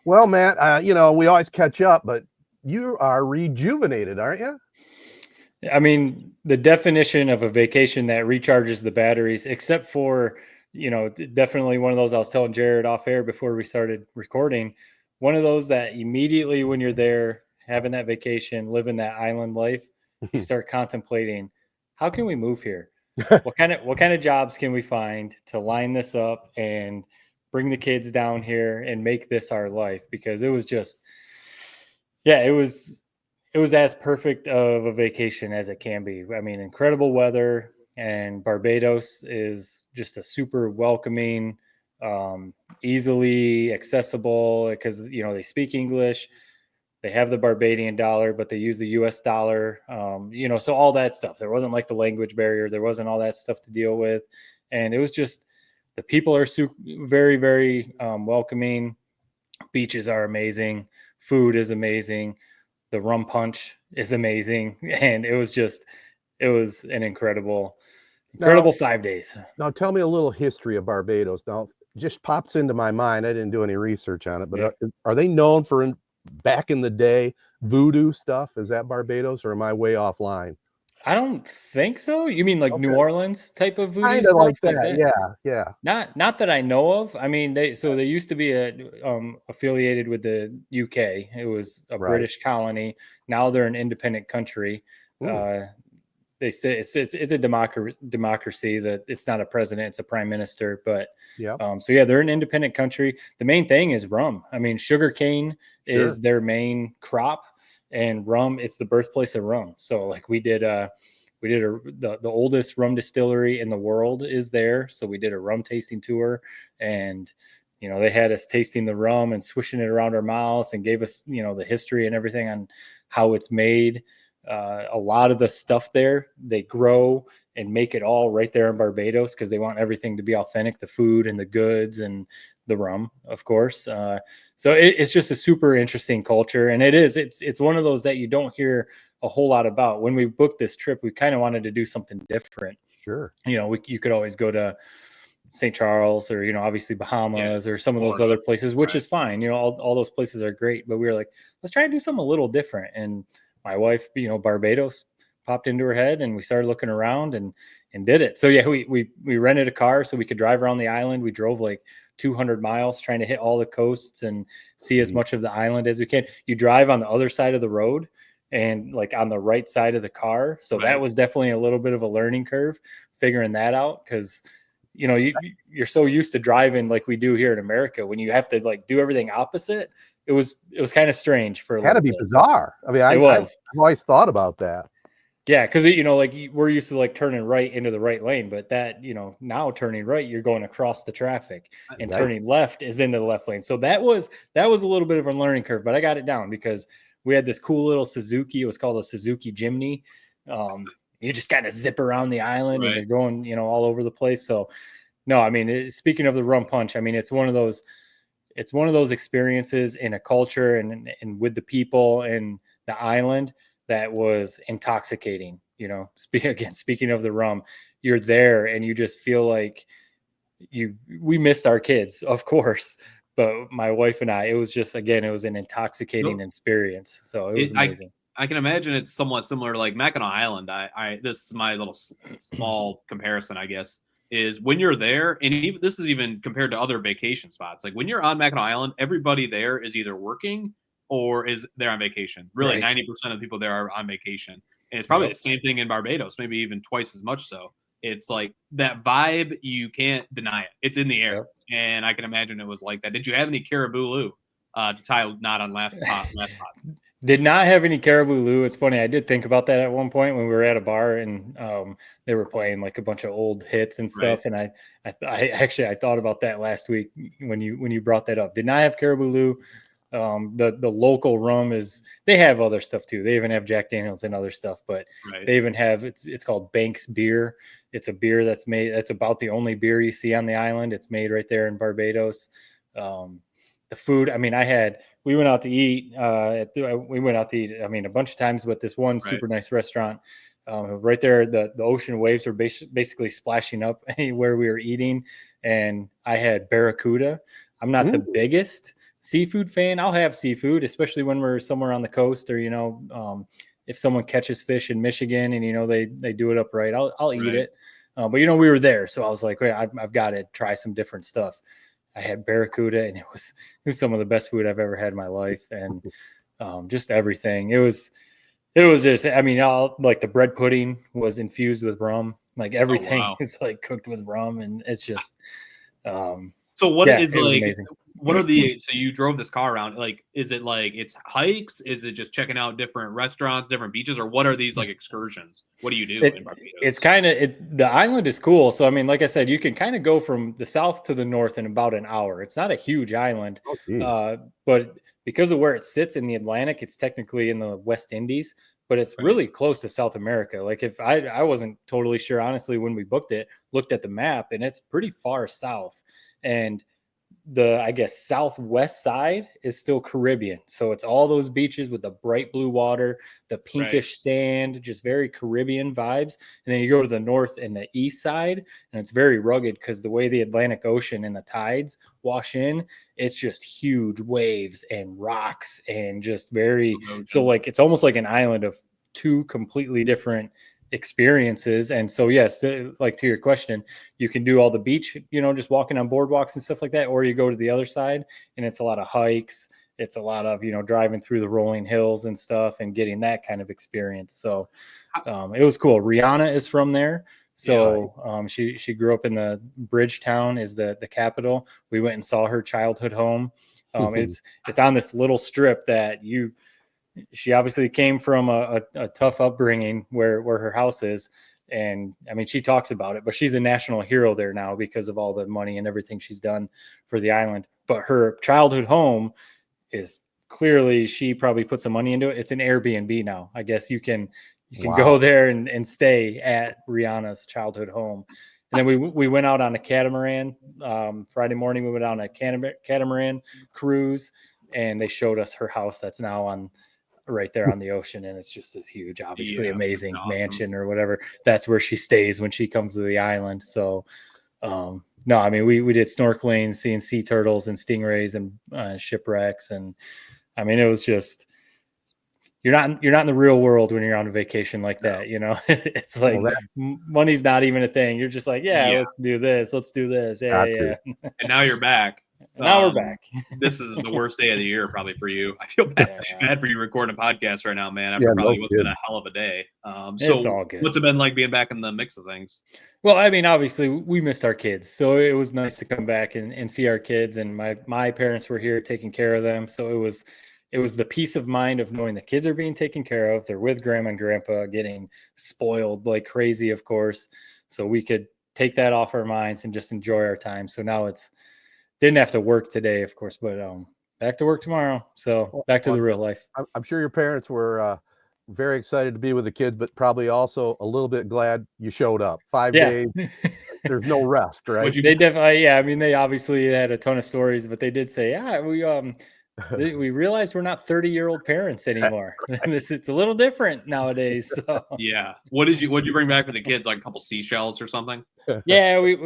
Well, Matt, we always catch up, but you are rejuvenated, aren't you? I mean, the definition of a vacation that recharges the batteries, except for, definitely one of those I was telling Jared off air before we started recording, one of those that immediately when you're there having that vacation, living that island life, you start contemplating, how can we move here? What kind of jobs can we find to line this up and bring the kids down here and make this our life? Because it was just, it was as perfect of a vacation as it can be. I mean, incredible weather, and Barbados is just a super welcoming, easily accessible because, they speak English. They have the Barbadian dollar, but they use the US dollar, so all that stuff. There wasn't like the language barrier. There wasn't all that stuff to deal with. And it was just, the people are very, very welcoming. Beaches are amazing. Food is amazing. The rum punch is amazing. And it was an incredible 5 days. Now tell me a little history of Barbados. Now, just pops into my mind. I didn't do any research on it, but are they known for back in the day voodoo stuff? Is that Barbados, or am I way offline? I don't think so. You mean like New Orleans type of voodoo kind stuff? of like that. Yeah. Not that I know of. I mean, they used to be affiliated with the UK. It was a British colony. Now they're an independent country. They say it's a democracy, that it's not a president, it's a prime minister. But they're an independent country. The main thing is rum. I mean, sugarcane is their main crop, and rum, it's the birthplace of rum. So like we did the oldest rum distillery in the world is there. So we did a rum tasting tour, and they had us tasting the rum and swishing it around our mouths and gave us the history and everything on how it's made. A lot of the stuff there, they grow and make it all right there in Barbados because they want everything to be authentic, the food and the goods and the rum, of course. So it's just a super interesting culture. And it's one of those that you don't hear a whole lot about. When we booked this trip, we kind of wanted to do something different. Sure. You could always go to St. Charles or, obviously Bahamas or some of those other places, which is fine. All those places are great, but we were like, let's try to do something a little different. And my wife, Barbados popped into her head, and we started looking around and did it. So we rented a car so we could drive around the island. We drove like 200 miles trying to hit all the coasts and see as much of the island as we can. You drive on the other side of the road and like on the right side of the car. So that was definitely a little bit of a learning curve, figuring that out. Cause you're so used to driving like we do here in America, when you have to like do everything opposite. It was kind of strange for a little bit. Had to be bizarre. I mean, I've always thought about that. Yeah, because like we're used to like turning right into the right lane, but that now turning right, you're going across the traffic, and turning left is into the left lane. So that was a little bit of a learning curve, but I got it down because we had this cool little Suzuki. It was called a Suzuki Jimny. You just kind of zip around the island and you're going all over the place. So no, I mean, speaking of the rum punch, I mean it's one of those experiences in a culture and with the people and the island that was intoxicating. Speaking of the rum, you're there and you just feel like we missed our kids, of course, but my wife and it was just, again, it was an intoxicating experience. So it was amazing. I can imagine it's somewhat similar to like Mackinac Island. This is my little small comparison, I guess, is when you're there, and this is even compared to other vacation spots. Like when you're on Mackinac Island, everybody there is either working or is there on vacation. Really, 90% of the people there are on vacation. And it's probably the same thing in Barbados, maybe even twice as much so. It's like that vibe, you can't deny it. It's in the air. And I can imagine it was like that. Did you have any caribou Lou to tie a knot on last pot? Did not have any caribou Lou. It's funny. I did think about that at one point when we were at a bar and they were playing like a bunch of old hits and stuff. And I thought about that last week when you brought that up. Did not have caribou Lou. The local rum they have other stuff too. They even have Jack Daniels and other stuff, but they even have, it's called Banks beer. It's a beer that's about the only beer you see on the island. It's made right there in Barbados. The food, I mean, we went out to eat, I mean, a bunch of times, but this one super nice restaurant, right there, the ocean waves were basically splashing up anywhere we were eating. And I had barracuda. I'm not the biggest seafood fan. I'll have seafood, especially when we're somewhere on the coast, or if someone catches fish in Michigan and they do it up right, I'll eat it. But we were there, so I was like, wait, I've got to try some different stuff. I had barracuda, and it was some of the best food I've ever had in my life, and just everything. It was just, like the bread pudding was infused with rum. Like everything is like cooked with rum, and it's just. So what is it was like? amazing. What are so you drove this car around? Like, is it like it's hikes? Is it just checking out different restaurants, different beaches, or what are these like excursions? What do you do in Barbados? It's kind of the island is cool. So like I said, you can kind of go from the south to the north in about an hour. It's not a huge island, but because of where it sits in the Atlantic, it's technically in the West Indies, but it's really close to South America. Like if I wasn't totally sure, honestly, when we booked it, looked at the map, and it's pretty far south. And the, I guess, southwest side is still Caribbean. So it's all those beaches with the bright blue water, the pinkish sand, just very Caribbean vibes. And then you go to the north and the east side, and it's very rugged because the way the Atlantic Ocean and the tides wash in, it's just huge waves and rocks and just very, so like it's almost like an island of two completely different experiences. And so yes, like to your question, you can do all the beach, just walking on boardwalks and stuff like that, or you go to the other side and it's a lot of hikes, it's a lot of driving through the rolling hills and stuff and getting that kind of experience. So it was cool. Rihanna is from there, so she grew up in the Bridgetown is the capital. We went and saw her childhood home. It's on this little strip that she obviously came from a tough upbringing where her house is. And she talks about it, but she's a national hero there now because of all the money and everything she's done for the island. But her childhood home is clearly, she probably put some money into it. It's an Airbnb now. I guess you can go there and stay at Rihanna's childhood home. And then we went out on a catamaran. Friday morning, we went on a catamaran cruise, and they showed us her house that's now right there on the ocean, and it's just this huge, obviously amazing mansion or whatever. That's where she stays when she comes to the island. So no, we did snorkeling, seeing sea turtles and stingrays and shipwrecks, and it was just, you're not in the real world when you're on a vacation like that. It's like money's not even a thing. You're just like, let's do this, yeah. And now you're back. Now we're back. This is the worst day of the year probably for you. I feel bad for you recording a podcast right now, man. After probably what's been a hell of a day. It's all good. What's it been like being back in the mix of things? Well, obviously we missed our kids, so it was nice to come back and see our kids. And my parents were here taking care of them, so it was the peace of mind of knowing the kids are being taken care of. They're with grandma and grandpa, getting spoiled like crazy, of course. So we could take that off our minds and just enjoy our time. So now didn't have to work today, of course, but back to work tomorrow. So back to the real life. I'm sure your parents were very excited to be with the kids, but probably also a little bit glad you showed up. 5 days. There's no rest, right? They definitely, they obviously had a ton of stories, but they did say, we realized we're not 30-year-old parents anymore. It's a little different nowadays. So. Yeah. What'd you bring back for the kids? Like a couple seashells or something? Yeah, we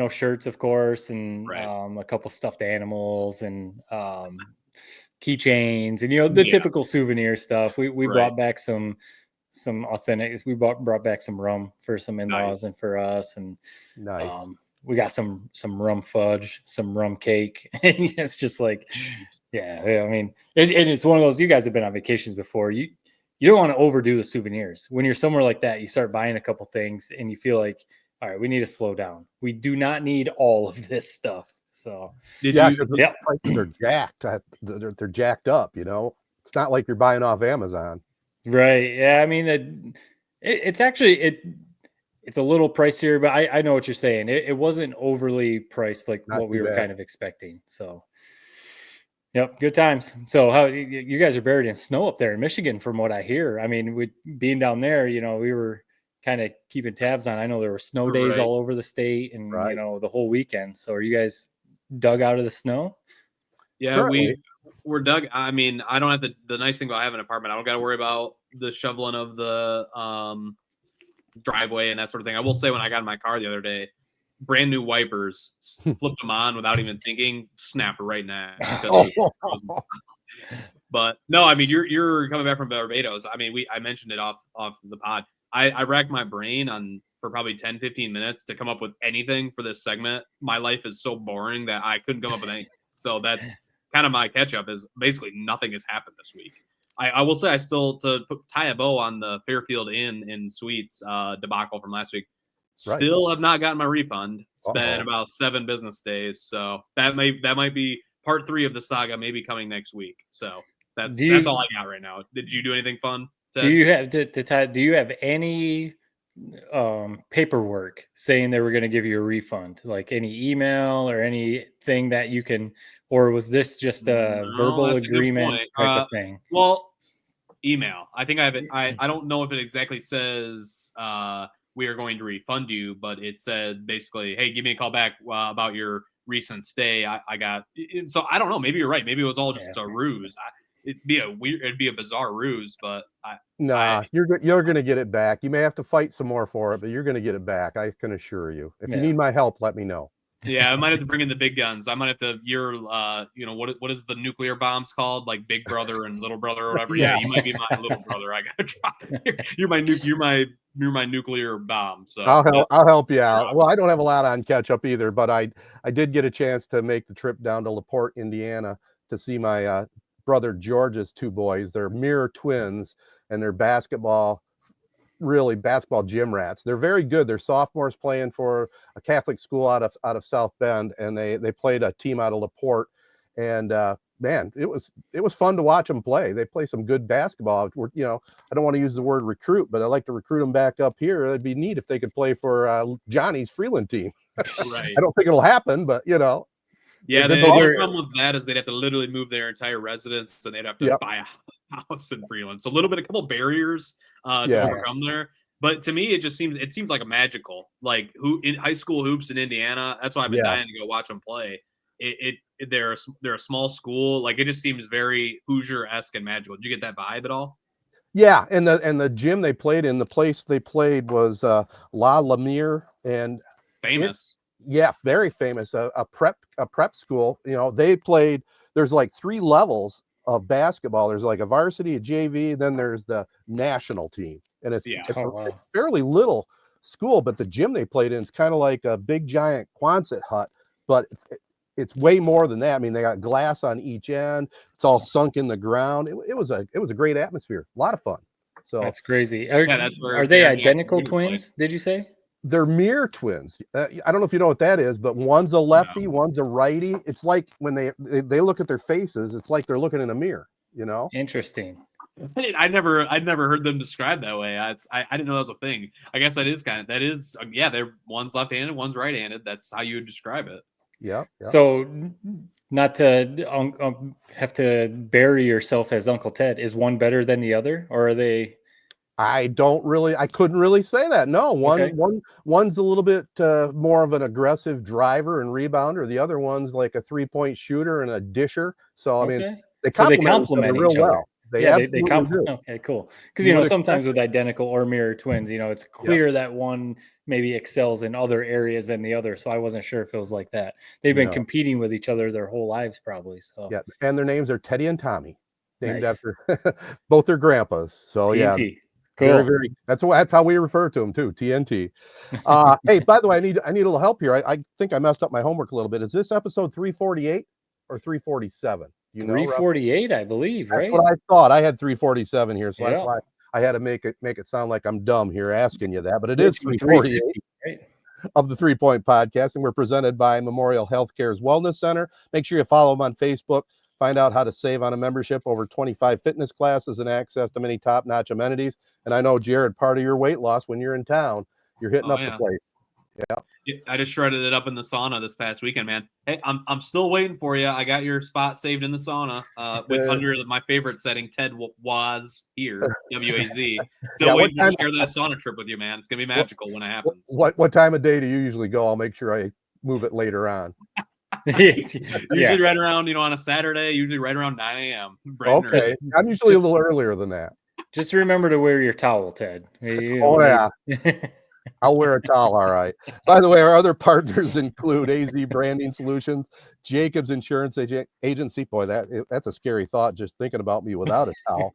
shirts, of course, and a couple stuffed animals and keychains and the typical souvenir stuff. We brought back some authentic. We brought back some rum for some in-laws and for us, and we got some rum fudge, some rum cake. It's just like, and it's one of those, you guys have been on vacations before. You don't want to overdo the souvenirs. When you're somewhere like that, you start buying a couple things and you feel like, all right, we need to slow down. We do not need all of this stuff. So they're jacked. They're jacked up, It's not like you're buying off Amazon. Right. Yeah. It's actually, it's a little pricier, but I know what you're saying. It wasn't overly priced like what we were kind of expecting. So, yep, good times. So, how you guys are buried in snow up there in Michigan, from what I hear. Being down there, we were kind of keeping tabs on. I know there were snow days all over the state, and the whole weekend. So, are you guys dug out of the snow? Yeah, we're dug. I don't have the nice thing about having an apartment. I don't got to worry about the shoveling of the driveway and that sort of thing. I will say, when I got in my car the other day, brand new wipers, flipped them on without even thinking, snapped right now. But no, I mean, you're coming back from Barbados. I mean, I mentioned it off the pod. I racked my brain for probably 10, 15 minutes to come up with anything for this segment. My life is so boring that I couldn't come up with anything. So that's kind of my catch up, is basically nothing has happened this week. I will say I still, to tie a bow on the Fairfield Inn in Suites debacle from last week, still have not gotten my refund. It's been about 7 business days. So that might be part 3 of the saga, maybe coming next week. So that's all I got right now. Did you do anything fun? Do you have any paperwork saying they were going to give you a refund, like any email or anything that you can, or was this just a verbal agreement type of thing? Well, email. I think I have it. I don't know if it exactly says we are going to refund you, but it said basically, hey, give me a call back about your recent stay. I got, so I don't know. Maybe you're right. Maybe it was all just a ruse. It'd be a bizarre ruse, but you're going to get it back. You may have to fight some more for it, but you're going to get it back. I can assure you. If you need my help, let me know. Yeah, I might have to bring in the big guns. I might have to. What is the nuclear bombs called? Like Big Brother and Little Brother or whatever. Yeah, you might be my little brother. I gotta try. You're my nuclear bomb. So I'll help you out. Well, I don't have a lot on catch up either, but I did get a chance to make the trip down to LaPorte, Indiana, to see my brother George's 2 boys. They're mirror twins, and they're basketball gym rats. They're very good. They're sophomores playing for a Catholic school out of South Bend, and they played a team out of LaPorte. And man, it was fun to watch them play. They play some good basketball. I don't want to use the word recruit, but I like to recruit them back up here. It'd be neat if they could play for Johnny's Freeland team. Right. I don't think it'll happen, but Yeah, the problem with that is they'd have to literally move their entire residence, and they'd have to buy a house in Freeland. So a couple barriers to overcome there. But to me, it seems like a magical, like in high school hoops in Indiana. That's why I've been dying to go watch them play. They're a small school. Like, it just seems very Hoosier-esque and magical. Did you get that vibe at all? Yeah, and the gym they played in, the place they played was La Lemire, and famous. Very famous. A prep school. They played. There's like 3 levels of basketball. There's like a varsity, a JV, then there's the national team, and it's a fairly little school. But the gym they played in is kind of like a big giant Quonset hut, but it's way more than that. I mean, they got glass on each end. It's all sunk in the ground. It was a great atmosphere. A lot of fun. So that's crazy. Are they identical twins? Did you say? They're mirror twins. I don't know if you know what that is, but one's a lefty, one's a righty. It's like when they look at their faces, it's like they're looking in a mirror. Interesting. I never heard them described that way. I didn't know that was a thing. I guess they're one's left-handed, one's right-handed. That's how you would describe it. Yeah. So, not to have to bury yourself as Uncle Ted, is one better than the other, or are they? I couldn't really say that. No, one's a little bit more of an aggressive driver and rebounder. The other one's like a 3-point shooter and a disher. So I mean, they complement each other. Well. They complement. Okay, cool. Because sometimes with identical or mirror twins, it's clear that one maybe excels in other areas than the other. So I wasn't sure if it was like that. They've been competing with each other their whole lives, probably. So and their names are Teddy and Tommy, named after both their grandpas. So TNT. Cool. Very, very. That's how we refer to them too. TNT. Hey, by the way, I need a little help here. I think I messed up my homework a little bit. Is this episode 348 or 347? 348, I believe. That's right? What I thought. I had 347 here, so that's why I had to make it sound like I'm dumb here asking you that. But it is 348 of the 3 Point Podcast, and we're presented by Memorial Healthcare's Wellness Center. Make sure you follow them on Facebook. Find out how to save on a membership, over 25 fitness classes, and access to many top-notch amenities. And I know, Jared, part of your weight loss when you're in town, you're hitting up the place. Yeah, I just shredded it up in the sauna this past weekend, man. Hey, I'm still waiting for you. I got your spot saved in the sauna with under my favorite setting, Ted was here, WAZ. Still waiting to share that sauna trip with you, man. It's gonna be magical when it happens. What time of day do you usually go? I'll make sure I move it later on. Usually right around, on a Saturday, usually right around 9 a.m. Okay. I'm usually a little earlier than that. Just remember to wear your towel, Ted. I'll wear a towel, all right. By the way, our other partners include AZee Branding Solutions, Jacobs Insurance Agency. Boy, that's a scary thought just thinking about me without a towel.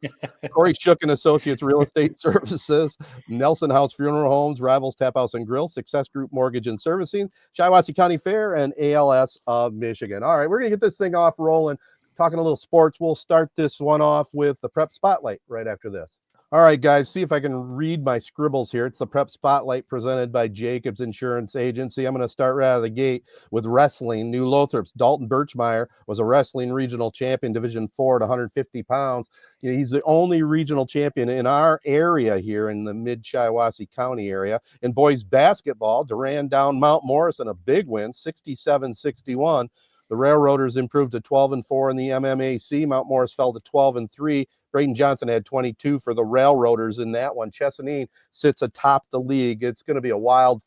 Kori Shook and Associates Real Estate Services, Nelson House Funeral Homes, Rivals Taphouse and Grille, Success Group Mortgage and Servicing, Shiawassee County Fair, and ALS of Michigan. All right, we're going to get this thing off rolling. Talking a little sports, we'll start this one off with the Prep Spotlight right after this. All right, guys, see if I can read my scribbles here. It's the Prep Spotlight presented by Jacobs Insurance Agency. I'm going to start right out of the gate with wrestling. New Lothrop's Dalton Birchmeyer was a wrestling regional champion, Division 4 at 150 pounds. You know, he's the only regional champion in our area here in the mid-Shiawassee County area. In boys basketball, Duran down Mount Morrison, a big win, 67-61. The Railroaders improved to 12-4 in the MMAC. Mount Morris fell to 12-3. Braden Johnson had 22 for the Railroaders in that one. Chesaning sits atop the league. It's going to be a wild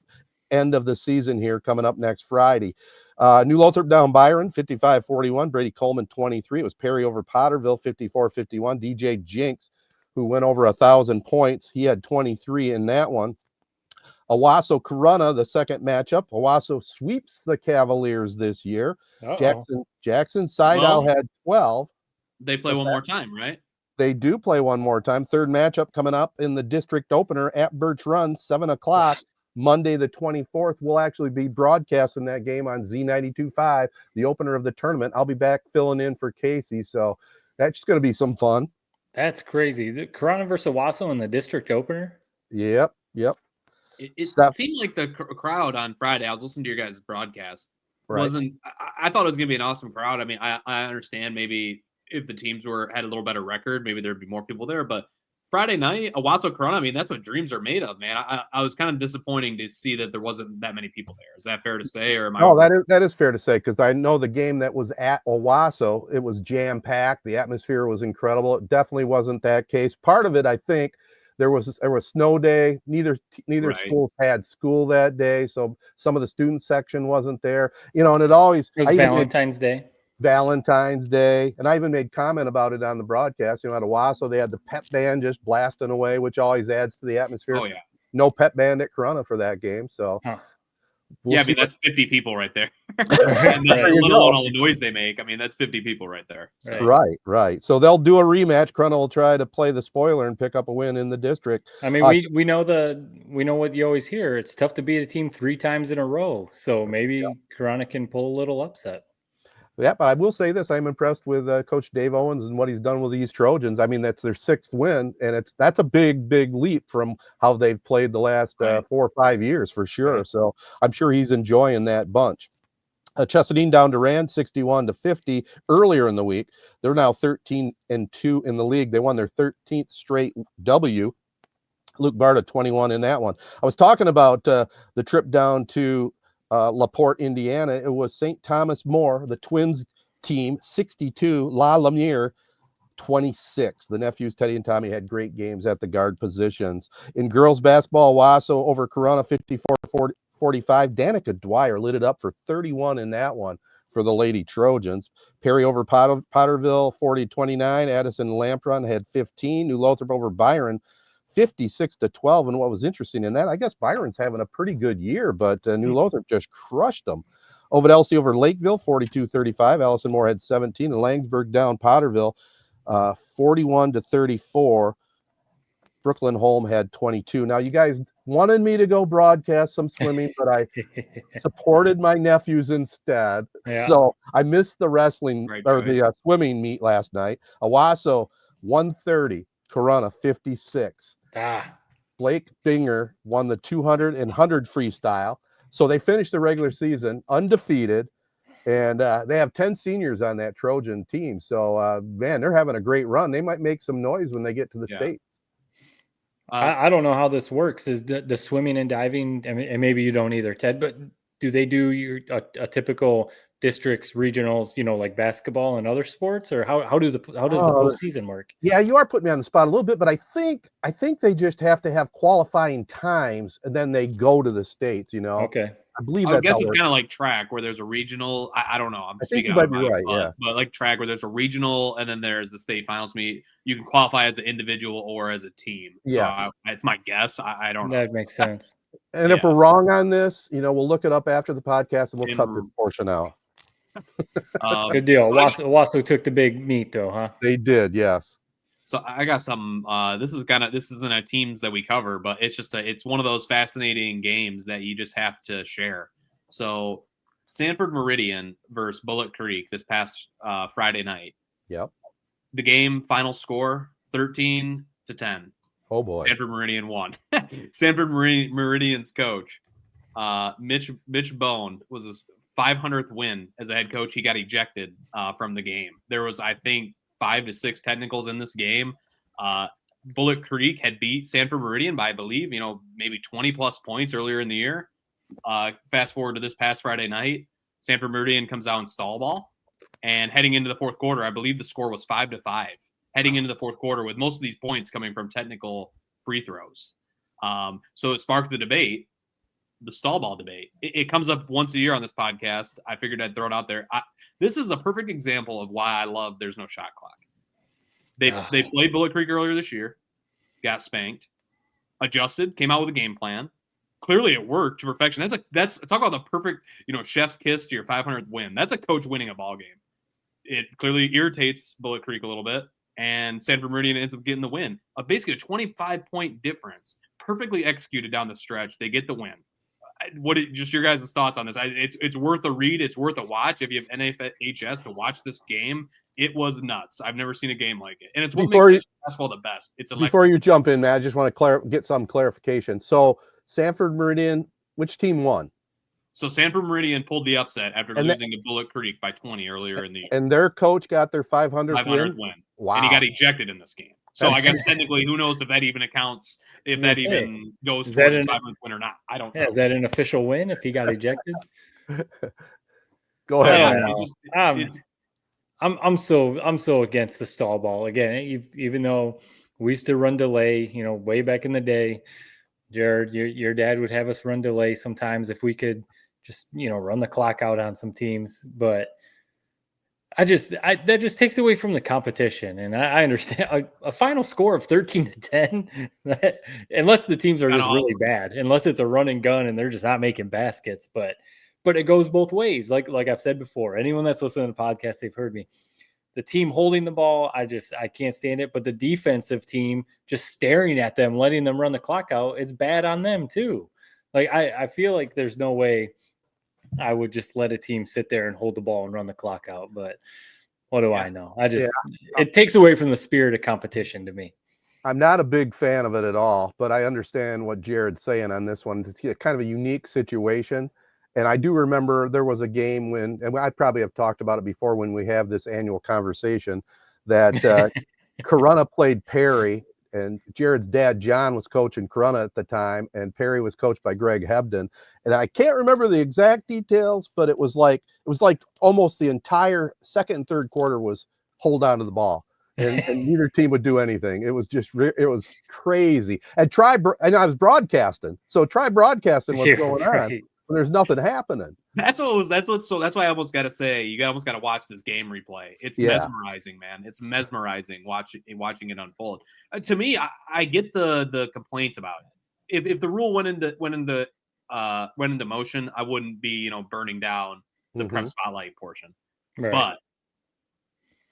end of the season here coming up next Friday. New Lothrop down Byron, 55-41. Brady Coleman, 23. It was Perry over Potterville, 54-51. DJ Jinks, who went over 1,000 points, he had 23 in that one. Owasso Corunna, the second matchup. Owasso sweeps the Cavaliers this year. Jackson Sidell had 12. They play one more time, right? They do play one more time. Third matchup coming up in the district opener at Birch Run, 7 o'clock, Monday the 24th. We'll actually be broadcasting that game on Z92.5, the opener of the tournament. I'll be back filling in for Casey, so that's just going to be some fun. That's crazy. The Corunna versus Owasso in the district opener? Yep. It seemed like the crowd on Friday, I was listening to your guys' broadcast, wasn't. I thought it was going to be an awesome crowd. I mean, I understand maybe if the teams had a little better record, maybe there'd be more people there. But Friday night, Owasso Corunna, I mean, that's what dreams are made of, man. I was kind of disappointing to see that there wasn't that many people there. Is that fair to say? Or am that is fair to say, because I know the game that was at Owasso, it was jam-packed. The atmosphere was incredible. It definitely wasn't that case. Part of it, I think, there was snow day. Neither schools had school that day, so some of the student section wasn't there. You know, and it was Valentine's Day. Valentine's Day, and I even made comment about it on the broadcast. You know, at Owasso, they had the pep band just blasting away, which always adds to the atmosphere. Oh yeah. No pep band at Corunna for that game, so. We'll I mean, that's 50 people right there. And let alone all the noise they make. I mean, that's 50 people right there. So. Right. So they'll do a rematch. Corunna will try to play the spoiler and pick up a win in the district. I mean, we know what you always hear. It's tough to beat a team 3 times in a row. So maybe Corunna can pull a little upset. Yeah, but I will say this: I'm impressed with Coach Dave Owens and what he's done with these Trojans. I mean, that's their 6th win, and that's a big leap from how they've played the last 4 or 5 years for sure. Right. So I'm sure he's enjoying that bunch. Chesaning down Duran, 61-50 earlier in the week. They're now 13-2 in the league. They won their 13th straight W. Luke Barta, 21 in that one. I was talking about the trip down to LaPorte, Indiana. It was St. Thomas More, the Twins team, 62, La Lumiere, 26. The nephews, Teddy and Tommy, had great games at the guard positions. In girls basketball, Owasso over Corunna, 54-45. Danica Dwyer lit it up for 31 in that one for the Lady Trojans. Perry over Potterville, 40-29. Addison Lamprun had 15. New Lothrop over Byron, 56-12. And what was interesting in that, I guess Byron's having a pretty good year, but New Lothrop just crushed them. Ovidelsey over Lakeville, 42-35. Allison Moore had 17. And Langsburg down Potterville, 41-34. Brooklyn Holm had 22. Now, you guys wanted me to go broadcast some swimming, but I supported my nephews instead. Yeah. So I missed the wrestling the swimming meet last night. Owasso, 130. Corunna, 56. Blake Binger won the 200 and 100 freestyle. So they finished the regular season undefeated, and they have 10 seniors on that Trojan team. So, man, they're having a great run. They might make some noise when they get to the state. I don't know how this works. Is the swimming and diving, and maybe you don't either, Ted, but do they do a typical districts, regionals, like basketball and other sports, or how does the postseason work? Yeah, you are putting me on the spot a little bit, but I think they just have to have qualifying times and then they go to the states, Okay. I believe I guess it's kind of like track where there's a regional. I don't know. I think you might be right, yeah. But like track where there's a regional and then there's the state finals meet. You can qualify as an individual or as a team. Yeah. So it's my guess. I don't know. That makes sense. And if we're wrong on this, we'll look it up after the podcast and we'll cut this portion out. Good deal. Shiawassee took the big meat though, huh? They did, yes. So I got some. This isn't a teams that we cover, but it's one of those fascinating games that you just have to share. So Sanford Meridian versus Bullet Creek this past Friday night. Yep. The game final score 13-10. Oh boy. Sanford Meridian won. Sanford Meridian's coach, Mitch Bone, was his 500th win as a head coach. He got ejected from the game. There was, I think, 5 to 6 technicals in this game. Bullet Creek had beat Sanford Meridian by, I believe, maybe 20 plus points earlier in the year. Fast forward to this past Friday night, Sanford Meridian comes out in stall ball, and heading into the fourth quarter, I believe the score was 5-5. Heading into the fourth quarter, with most of these points coming from technical free throws. So it sparked the debate, the stall ball debate. It comes up once a year on this podcast. I figured I'd throw it out there. This is a perfect example of why I love there's no shot clock. They played Bullet Creek earlier this year, got spanked, adjusted, came out with a game plan. Clearly it worked to perfection. That's talk about the perfect, chef's kiss to your 500th win. That's a coach winning a ball game. It clearly irritates Bullet Creek a little bit, and Sanford Meridian ends up getting the win. Basically a 25-point difference, perfectly executed down the stretch. They get the win. Just your guys' thoughts on this? It's worth a read. It's worth a watch. If you have NFHS to watch this game, it was nuts. I've never seen a game like it, and it's what makes basketball the best. Before you jump in, Matt, I just want to get some clarification. So Sanford Meridian, which team won? So Sanford Meridian pulled the upset after losing to Bullet Creek by 20 earlier in the year. And their coach got their 500th win? Wow. And he got ejected in this game. So I guess technically, who knows if that even accounts, if that even goes for the 500th win or not. I don't know. Is that an official win if he got ejected? Go ahead. I'm so against the stall ball. Again, even though we used to run delay, way back in the day, Jared, your dad would have us run delay sometimes if we could just, run the clock out on some teams. But that just takes away from the competition. And I understand a final score of 13-10, unless the teams are just really bad, unless it's a run and gun and they're just not making baskets. But it goes both ways. Like I've said before, anyone that's listening to the podcast, they've heard me. The team holding the ball, I can't stand it. But the defensive team just staring at them, letting them run the clock out, it's bad on them too. Like I feel like there's no way I would just let a team sit there and hold the ball and run the clock out. But what do I know? It takes away from the spirit of competition to me. I'm not a big fan of it at all, but I understand what Jared's saying on this one. It's kind of a unique situation. And I do remember there was a game when, and I probably have talked about it before when we have this annual conversation, that Corunna played Perry, and Jared's dad, John, was coaching Corunna at the time, and Perry was coached by Greg Hebden. And I can't remember the exact details, but it was like almost the entire second and third quarter was hold on to the ball. And neither team would do anything. It was crazy. And I was broadcasting. So try broadcasting what's going on. There's nothing happening. That's why I almost got to say, you almost got to watch this game replay. It's mesmerizing, man. It's mesmerizing watching it unfold. To me, I get the complaints about it. If the rule went into motion, I wouldn't be burning down the prep spotlight portion. Right. But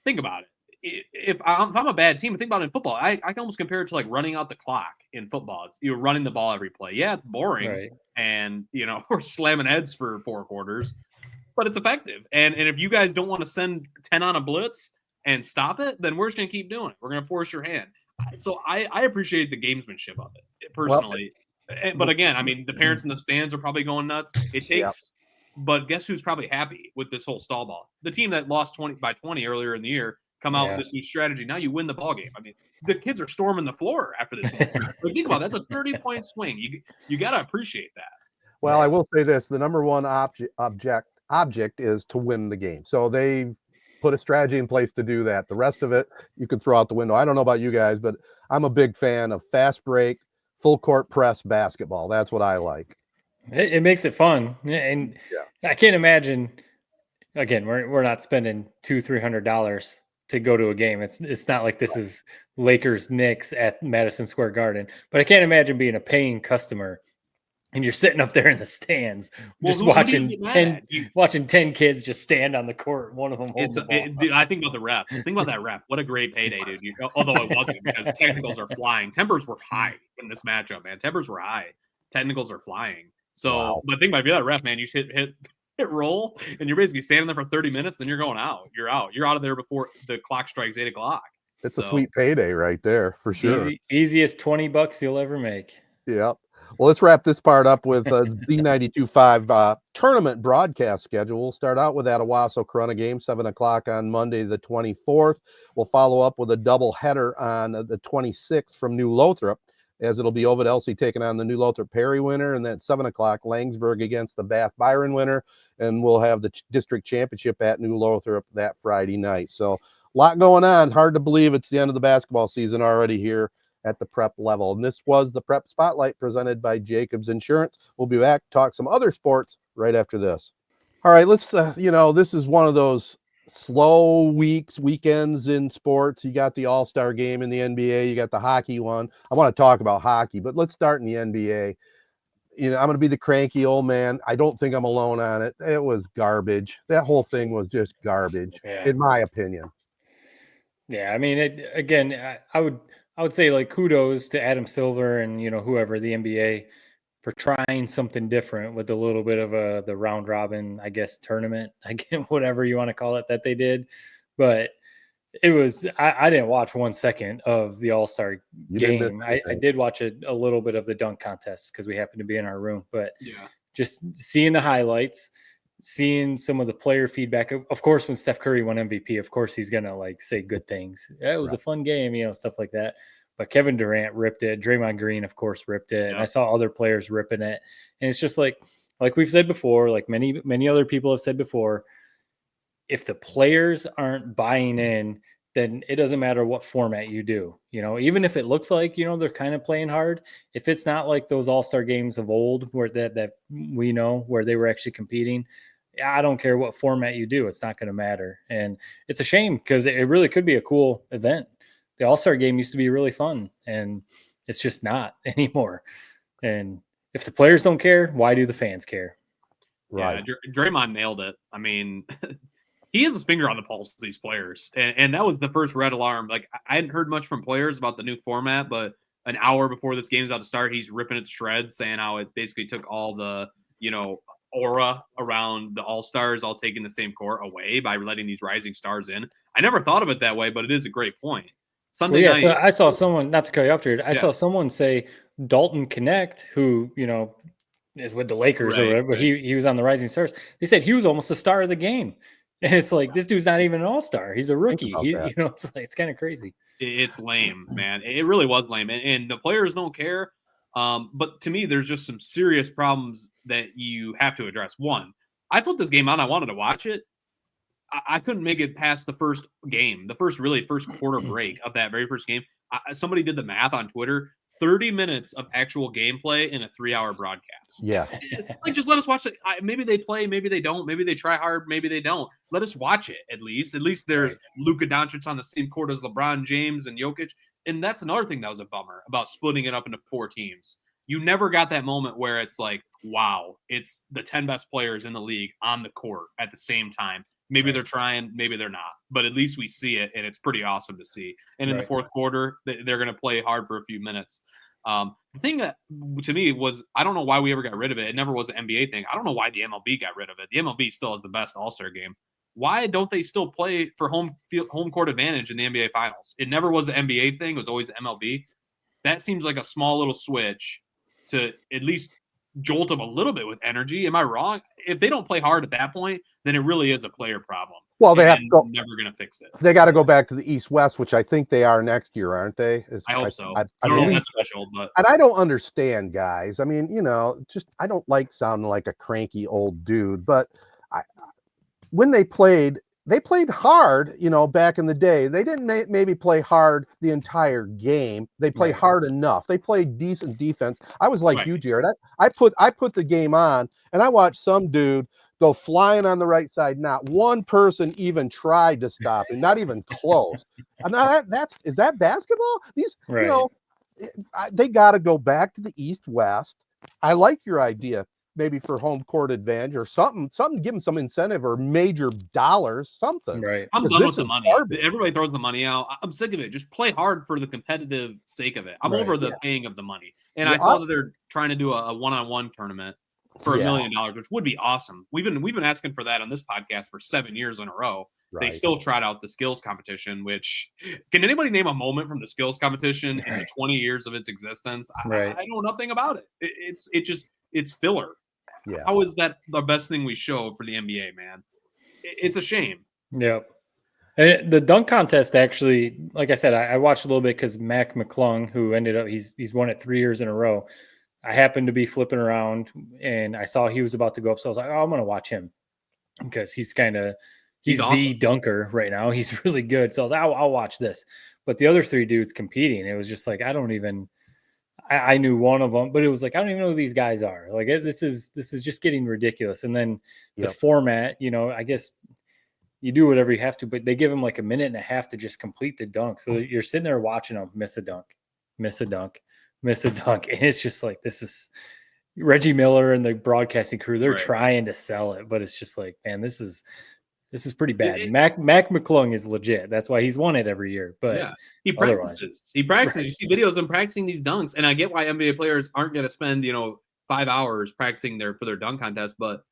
think about it. If I'm a bad team, think about it in football. I can almost compare it to like running out the clock in football. You're running the ball every play. Yeah, it's boring, right. And we're slamming heads for 4 quarters, but it's effective. And if you guys don't want to send 10 on a blitz and stop it, then we're just gonna keep doing it. We're gonna force your hand. So I appreciate the gamesmanship of it personally. But again, I mean, the parents in the stands are probably going nuts. It takes. Yep. But guess who's probably happy with this whole stall ball? The team that lost 20 earlier in the year. Come out with this new strategy. Now you win the ball game. I mean, the kids are storming the floor after this. Like, think about it. That's a 30-point swing. You got to appreciate that. Well, I will say this: the number one object is to win the game. So they put a strategy in place to do that. The rest of it you can throw out the window. I don't know about you guys, but I'm a big fan of fast break, full court press basketball. That's what I like. It makes it fun, and I can't imagine. Again, we're not spending $200-300 to go to a game. It's not like this is Lakers Knicks at Madison Square Garden, but I can't imagine being a paying customer and you're sitting up there in the stands, Well, just who do you watching get mad 10 at? watching 10 kids just stand on the court. One of them holds the ball. Dude, I think about the refs. Think about that ref. What a great payday, dude. Although it wasn't, because technicals are flying. Tempers were high in this matchup, man. Tempers were high. Technicals are flying. So, Wow. but think about, if you're that ref, man, you should hit roll, and you're basically standing there for 30 minutes, then you're going out. You're out. You're out of there before the clock strikes 8 o'clock. It's a sweet payday right there for sure. Easiest $20 you'll ever make. Yep. Well, let's wrap this part up with Z92.5 tournament broadcast schedule. We'll start out with that Owasso Corunna game, 7 o'clock on Monday, the 24th. We'll follow up with a double header on the 26th from New Lothrop, as it'll be Ovid Elsie taking on the New Lothrop Perry winner, and then 7 o'clock, Langsburg against the Bath Byron winner, and we'll have the district championship at New Lothrop that Friday night. So a lot going on. Hard to believe it's the end of the basketball season already here at the prep level. And this was the Prep Spotlight presented by Jacobs Insurance. We'll be back to talk some other sports right after this. All right, let's, this is one of those slow weekends in sports. You got the All-Star game in the NBA. You got the hockey one. I want to talk about hockey, but let's start in the NBA. I'm going to be the cranky old man. I don't think I'm alone on it. It was garbage. That whole thing was just garbage, in my opinion. Yeah, I mean, I would say, like, kudos to Adam Silver and, whoever, the NBA, for trying something different with a little bit of the round robin, I guess, tournament, whatever you want to call it, that they did. But it was, I didn't watch 1 second of the All-Star game. I did watch a little bit of the dunk contest because we happened to be in our room, but just seeing the highlights, seeing some of the player feedback. Of course, when Steph Curry won MVP, of course he's gonna say good things. Yeah, it was a fun game, stuff like that. But Kevin Durant ripped it. Draymond Green, of course, ripped it. And I saw other players ripping it. And it's just like we've said before, like many other people have said before, if the players aren't buying in, then it doesn't matter what format you do. Even if it looks like, they're kind of playing hard, if it's not like those All-Star games of old where that we know where they were actually competing, I don't care what format you do. It's not going to matter. And it's a shame because it really could be a cool event. The All-Star game used to be really fun, and it's just not anymore. And if the players don't care, why do the fans care? Right. Yeah, Draymond nailed it. I mean, he has his finger on the pulse of these players. And that was the first red alarm. Like, I hadn't heard much from players about the new format, but an hour before this game's about to start, he's ripping it to shreds, saying how it basically took all the, aura around the All-Stars all taking the same court away by letting these rising stars in. I never thought of it that way, but it is a great point. Sunday night. So I saw someone, not to cut you off here, I saw someone say Dalton Connect, who, is with the Lakers or whatever, but he was on the Rising Stars. They said he was almost the star of the game. And it's like, this dude's not even an all-star. He's a rookie. It's kind of crazy. It's lame, man. It really was lame. And the players don't care. But to me, there's just some serious problems that you have to address. One, I flipped this game on. I wanted to watch it. I couldn't make it past the first game, the first quarter break of that very first game. Somebody did the math on Twitter. 30 minutes of actual gameplay in a 3-hour broadcast. Yeah. Just let us watch it. Maybe they play, maybe they don't. Maybe they try hard, maybe they don't. Let us watch it at least. At least there's Luka Doncic on the same court as LeBron James and Jokic. And that's another thing that was a bummer about splitting it up into 4 teams. You never got that moment where it's like, wow, it's the 10 best players in the league on the court at the same time. Maybe they're trying, maybe they're not. But at least we see it, and it's pretty awesome to see. And in the fourth quarter, they're going to play hard for a few minutes. The thing that, to me, was, I don't know why we ever got rid of it. It never was an NBA thing. I don't know why the MLB got rid of it. The MLB still has the best All-Star game. Why don't they still play for home court advantage in the NBA Finals? It never was the NBA thing. It was always MLB. That seems like a small little switch to at least jolt them a little bit with energy. Am I wrong? If they don't play hard at that point, then it really is a player problem. Well, they have to go, never going to fix it. They got to go back to the East-West, which I think they are next year, aren't they? I hope so. I don't know if believe, that's special, but and I don't understand, guys. I mean, I don't like sounding like a cranky old dude, but when they played hard, back in the day. They didn't maybe play hard the entire game. They played hard enough. They played decent defense. I was like you, Jared. I put the game on, and I watched some dude go flying on the right side. Not one person even tried to stop him, not even close. Now is that basketball? These, they got to go back to the East-West. I like your idea. Maybe for home court advantage or something, give them some incentive or major dollars, something. Right. I'm 'Cause done this with the is money. garbage. Everybody throws the money out. I'm sick of it. Just play hard for the competitive sake of it. I'm over the paying of the money. And Yeah, I saw that they're trying to do a one-on-one tournament for $1 million, which would be awesome. We've been asking for that on this podcast for 7 years in a row. They Right. still tried out the skills competition, which can anybody name a moment from the skills competition in the 20 years of its existence? I know nothing about it. It's filler. Yeah. How is that the best thing we show for the NBA, man? It's a shame. Yep. And the dunk contest, actually, like I said, I watched a little bit because Mac McClung, who ended up, he's won it 3 years in a row. I happened to be flipping around and I saw he was about to go up. So I was like, oh, I'm going to watch him because he's awesome. The dunker right now. He's really good. So I was like, I'll watch this. But the other 3 dudes competing, it was just like, I knew one of them, but it was like, I don't even know who these guys are. Like, this is just getting ridiculous. And then the format, I guess you do whatever you have to, but they give them like a minute and a half to just complete the dunk. So you're sitting there watching them miss a dunk, miss a dunk, miss a dunk. And it's just like, this is Reggie Miller and the broadcasting crew. They're trying to sell it, but it's just like, man, this is pretty bad. Mac McClung is legit. That's why he's won it every year. But he practices. You see videos of him practicing these dunks. And I get why NBA players aren't going to spend, 5 hours practicing for their dunk contest. But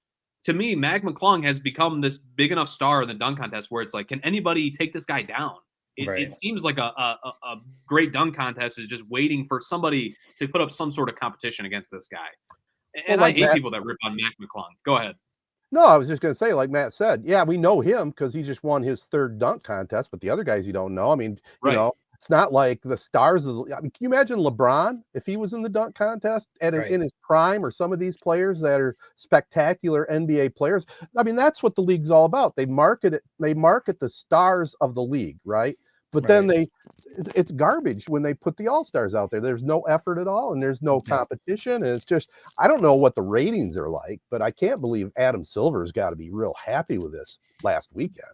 to me, Mac McClung has become this big enough star in the dunk contest where it's like, can anybody take this guy down? It seems like a great dunk contest is just waiting for somebody to put up some sort of competition against this guy. And I hate people that rip on Mac McClung. Go ahead. No, I was just going to say, like Matt said, we know him because he just won his 3rd dunk contest, but the other guys you don't know. I mean, it's not like the stars of the, I mean, can you imagine LeBron if he was in the dunk contest in his prime, or some of these players that are spectacular NBA players? I mean, that's what the league's all about. They market the stars of the league, right? But then it's garbage when they put the all-stars out there. There's no effort at all, and there's no competition. And it's just, I don't know what the ratings are like, but I can't believe Adam Silver's got to be real happy with this last weekend.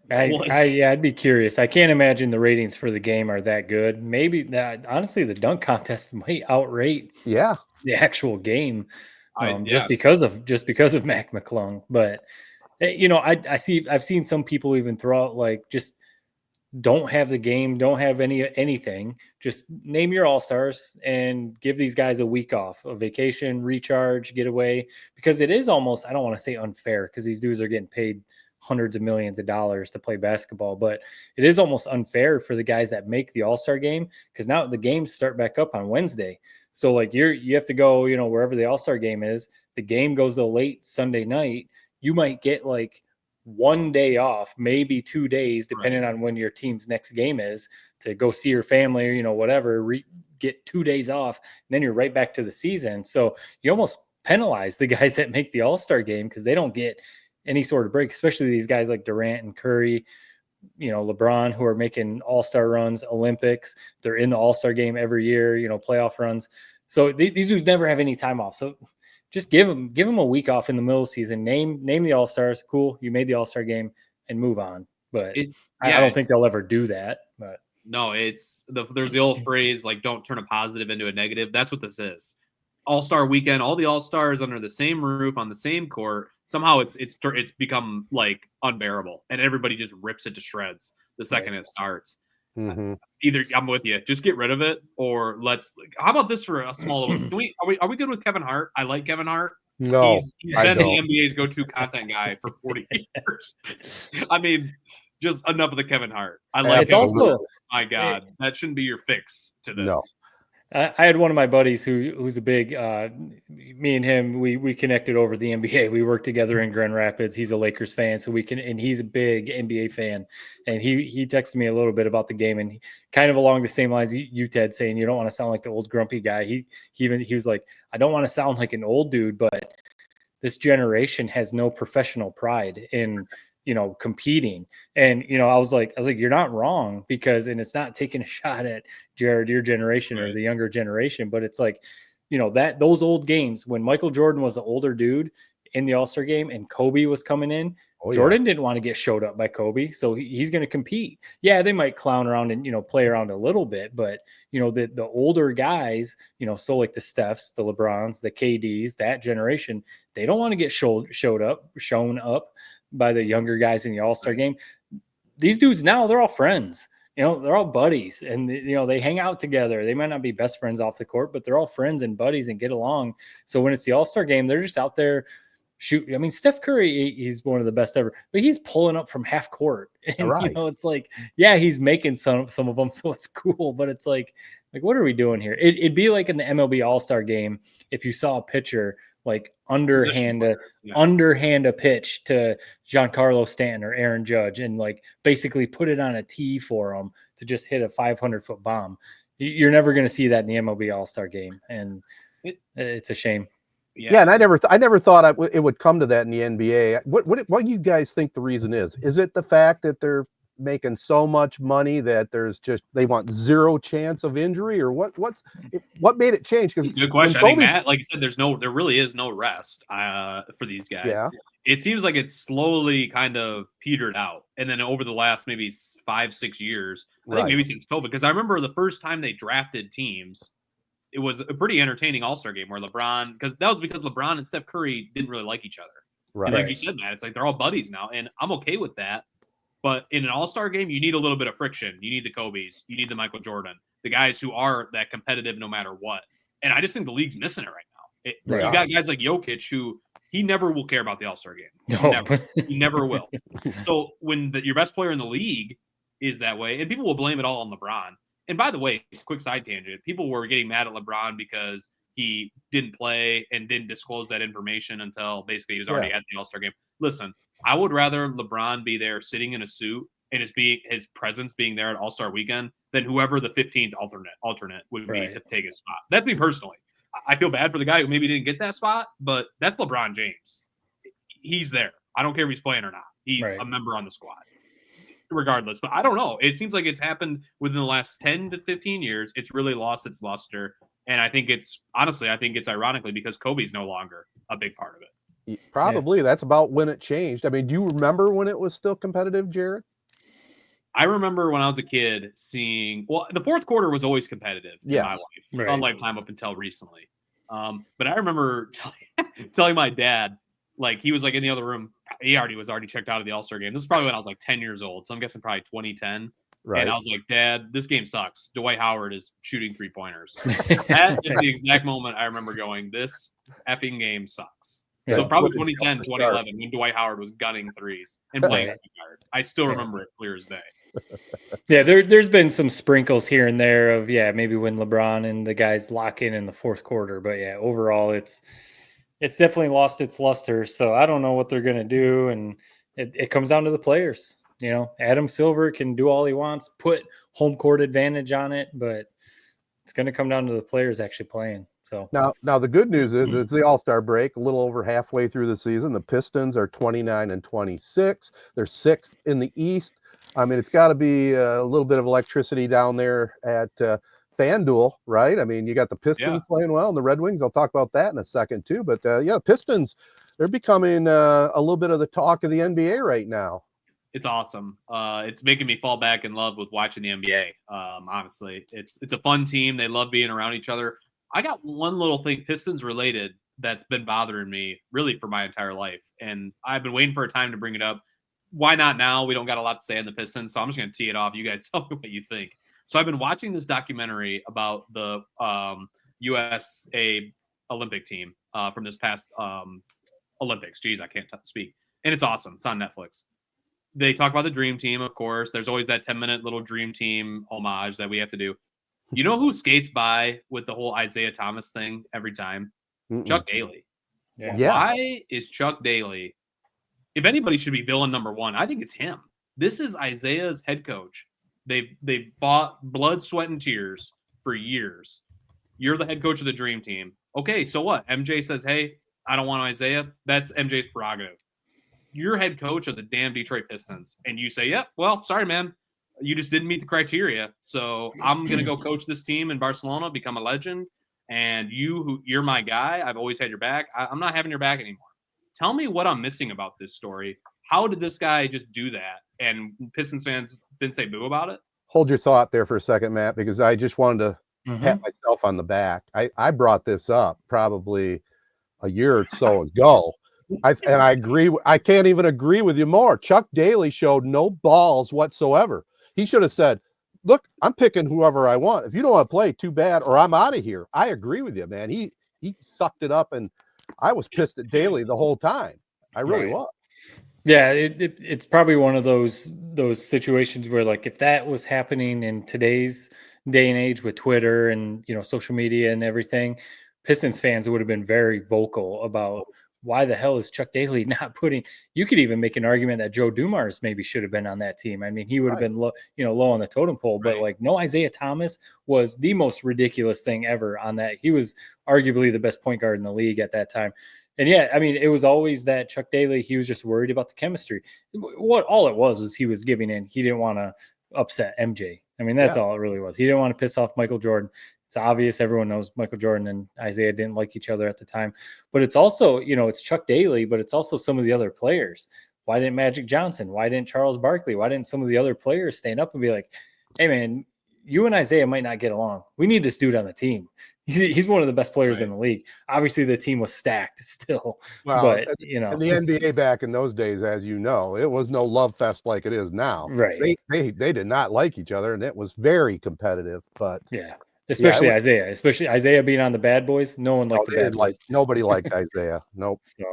I'd be curious. I can't imagine the ratings for the game are that good. Maybe honestly, the dunk contest might outrate the actual game, just because of Mac McClung. But I've seen some people even throw out like, just don't have the game, don't have anything. Just name your all-stars and give these guys a week off, a vacation, recharge, get away, because it is almost, I don't want to say unfair because these dudes are getting paid hundreds of millions of dollars to play basketball, but it is almost unfair for the guys that make the all-star game, because now the games start back up on Wednesday. So like you have to go, wherever the all-star game is, the game goes to late Sunday night. You might get like 1 day off, maybe 2 days, depending on when your team's next game is, to go see your family or, whatever, get 2 days off. And then you're right back to the season. So you almost penalize the guys that make the all-star game because they don't get any sort of break, especially these guys like Durant and Curry, LeBron, who are making all-star runs, Olympics. They're in the all-star game every year, playoff runs. So these dudes never have any time off. So just give them a week off in the middle of the season. Name the all-stars. Cool, you made the all-star game, and move on. But I don't think they'll ever do that. But no, there's the old phrase like, don't turn a positive into a negative. That's what this is. All-Star weekend, all the all-stars under the same roof on the same court. Somehow it's become like unbearable, and everybody just rips it to shreds the second it starts. Mm-hmm. Either I'm with you, just get rid of it, or how about this for a small? Are we good with Kevin Hart? I like Kevin Hart. No, he's been the NBA's go-to content guy for 40 years. I mean, just enough of the Kevin Hart. I like. It's also, my God, that shouldn't be your fix to this. No. I had one of my buddies who's a big, me and him, we connected over the NBA. We worked together in Grand Rapids. He's a Lakers fan, and he's a big NBA fan. And he texted me a little bit about the game, and kind of along the same lines you Ted, saying you don't want to sound like the old grumpy guy. He was like, I don't want to sound like an old dude, but this generation has no professional pride in competing. And, I was like, you're not wrong, because, and it's not taking a shot at Jared, your generation, or the younger generation, but it's like, those old games when Michael Jordan was the older dude in the All-Star game and Kobe was coming in, Oh, Jordan didn't want to get showed up by Kobe, so he's going to compete. Yeah, they might clown around and, play around a little bit, but, the older guys, so like the Stephs, the LeBrons, the KDs, that generation, they don't want to get shown up by the younger guys in the All-Star game. These dudes now, they're all friends. They're all buddies, and they hang out together. They might not be best friends off the court, but they're all friends and buddies and get along. So when it's the All-Star game, they're just out there shooting. I mean, Steph Curry, he's one of the best ever, but he's pulling up from half court. And, right. It's like, yeah, he's making some of them, so it's cool. But it's like, what are we doing here? It'd be like in the MLB All-Star game if you saw a pitcher like underhand a pitch to Giancarlo Stanton or Aaron Judge and like basically put it on a tee for them to just hit a 500-foot bomb. You're never going to see that in the MLB All-Star game, and it's a shame. Yeah, and I never thought it would come to that in the NBA. What do you guys think the reason is? Is it the fact that they're making so much money that they want zero chance of injury, or what made it change? Because good question. I think, Matt, like you said, there really is no rest for these guys. Yeah. It seems like it's slowly kind of petered out, and then over the last maybe 5-6 years, I think maybe since COVID, because I remember the first time they drafted teams, it was a pretty entertaining All-Star game where LeBron, because LeBron and Steph Curry didn't really like each other. Right. And like you said, Matt, it's like they're all buddies now, and I'm okay with that. But in an All-Star game, you need a little bit of friction. You need the Kobe's. You need the Michael Jordan. The guys who are that competitive no matter what. And I just think the league's missing it right now. You got guys like Jokic who he never will care about the All-Star game. Never. He never will. So when your best player in the league is that way, and people will blame it all on LeBron. And by the way, quick side tangent, people were getting mad at LeBron because he didn't play and didn't disclose that information until basically he was already at the All-Star game. Listen, I would rather LeBron be there sitting in a suit and his presence being there at All-Star weekend than whoever the 15th alternate would be to take his spot. That's me personally. I feel bad for the guy who maybe didn't get that spot, but that's LeBron James. He's there. I don't care if he's playing or not. He's a member on the squad regardless. But I don't know. It seems like it's happened within the last 10 to 15 years. It's really lost its luster. And I think it's ironically because Kobe's no longer a big part of it. Probably that's about when it changed. I mean, do you remember when it was still competitive, Jared? I remember when I was a kid seeing, the fourth quarter was always competitive in my life, on lifetime up until recently. But I remember telling my dad, like he was like in the other room, he was already checked out of the All-Star game. This is probably when I was like 10 years old. So I'm guessing probably 2010. Right. And I was like, Dad, this game sucks. Dwight Howard is shooting 3-pointers. That is the exact moment I remember going, this effing game sucks. Yeah, so probably 2010, 2011, when Dwight Howard was gunning threes and playing guard. I still remember it clear as day. Yeah, there's been some sprinkles here and there of maybe when LeBron and the guys lock in the fourth quarter, but overall it's definitely lost its luster. So I don't know what they're gonna do, and it comes down to the players. Adam Silver can do all he wants, put home court advantage on it, but it's gonna come down to the players actually playing. So now the good news is it's the All-Star break, a little over halfway through the season. The Pistons are 29-26. They're 6th in the East. I mean, it's got to be a little bit of electricity down there at FanDuel, right? I mean, you got the Pistons playing well and the Red Wings. I'll talk about that in a second too. But Pistons, they're becoming a little bit of the talk of the NBA right now. It's awesome. It's making me fall back in love with watching the NBA. Honestly, it's a fun team. They love being around each other. I got one little thing Pistons related that's been bothering me really for my entire life. And I've been waiting for a time to bring it up. Why not now? We don't got a lot to say on the Pistons. So I'm just going to tee it off. You guys tell me what you think. So I've been watching this documentary about the USA Olympic team from this past Olympics. Geez, I can't speak. And it's awesome. It's on Netflix. They talk about the Dream Team, of course. There's always that 10-minute little Dream Team homage that we have to do. You know who skates by with the whole Isaiah Thomas thing every time? Chuck Daly. Yeah. Why is Chuck Daly? If anybody should be villain number one, I think it's him. This is Isaiah's head coach. They've fought blood, sweat, and tears for years. You're the head coach of the Dream Team. Okay, so what? MJ says, hey, I don't want Isaiah. That's MJ's prerogative. You're head coach of the damn Detroit Pistons. And you say, yep, well, sorry, man. You just didn't meet the criteria. So I'm going to go coach this team in Barcelona, become a legend. And you're my guy. I've always had your back. I'm not having your back anymore. Tell me what I'm missing about this story. how did this guy just do that? And Pistons fans didn't say boo about it. Hold your thought there for a second, Matt, because I just wanted to pat myself on the back. I brought this up probably a year or so ago. And I agree. I can't even agree with you more. Chuck Daly showed no balls whatsoever. He should have said, look, I'm picking whoever I want. If you don't want to play, too bad, or I'm out of here. I agree with you, man. He sucked it up, and I was pissed at Daly the whole time. I really was. Yeah, it's probably one of those situations where, like, if that was happening in today's day and age with Twitter and, you know, social media and everything, Pistons fans would have been very vocal about why the hell is Chuck Daly not putting. You could even make an argument that Joe Dumars maybe should have been on that team. I mean, he would have been low on the totem pole, but like, no, Isaiah Thomas was the most ridiculous thing ever on that. He was arguably the best point guard in the league at that time. And yeah, I mean, it was always that Chuck Daly, he was just worried about the chemistry. What all it was he was giving in. He didn't want to upset MJ. I mean, that's all it really was. He didn't want to piss off Michael Jordan. It's obvious. Everyone knows Michael Jordan and Isaiah didn't like each other at the time. But it's also, you know, it's Chuck Daly, but it's also some of the other players. Why didn't Magic Johnson? Why didn't Charles Barkley? Why didn't some of the other players stand up and be like, hey, man, you and Isaiah might not get along. We need this dude on the team. He's one of the best players in the league. Obviously, the team was stacked still. Well, but, you know, in the NBA back in those days, as you know, it was no love fest like it is now. Right. They did not like each other, and it was very competitive. But especially Isaiah being on the Bad Boys. No one liked the Bad Boys. Nobody liked Isaiah. Nope. So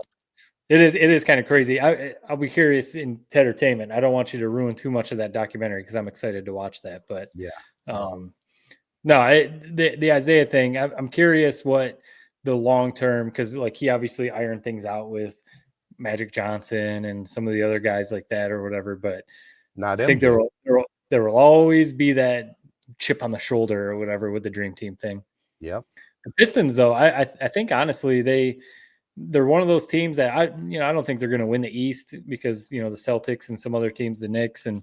it is kind of crazy. I'll be curious in Tedertainment. I don't want you to ruin too much of that documentary because I'm excited to watch that. But the Isaiah thing, I'm curious what the long term, because like he obviously ironed things out with Magic Johnson and some of the other guys like that or whatever. But I think there will always be that chip on the shoulder or whatever with the Dream Team thing. Yeah. The Pistons, though, I think honestly they're one of those teams that I don't think they're going to win the East because, you know, the Celtics and some other teams, the Knicks and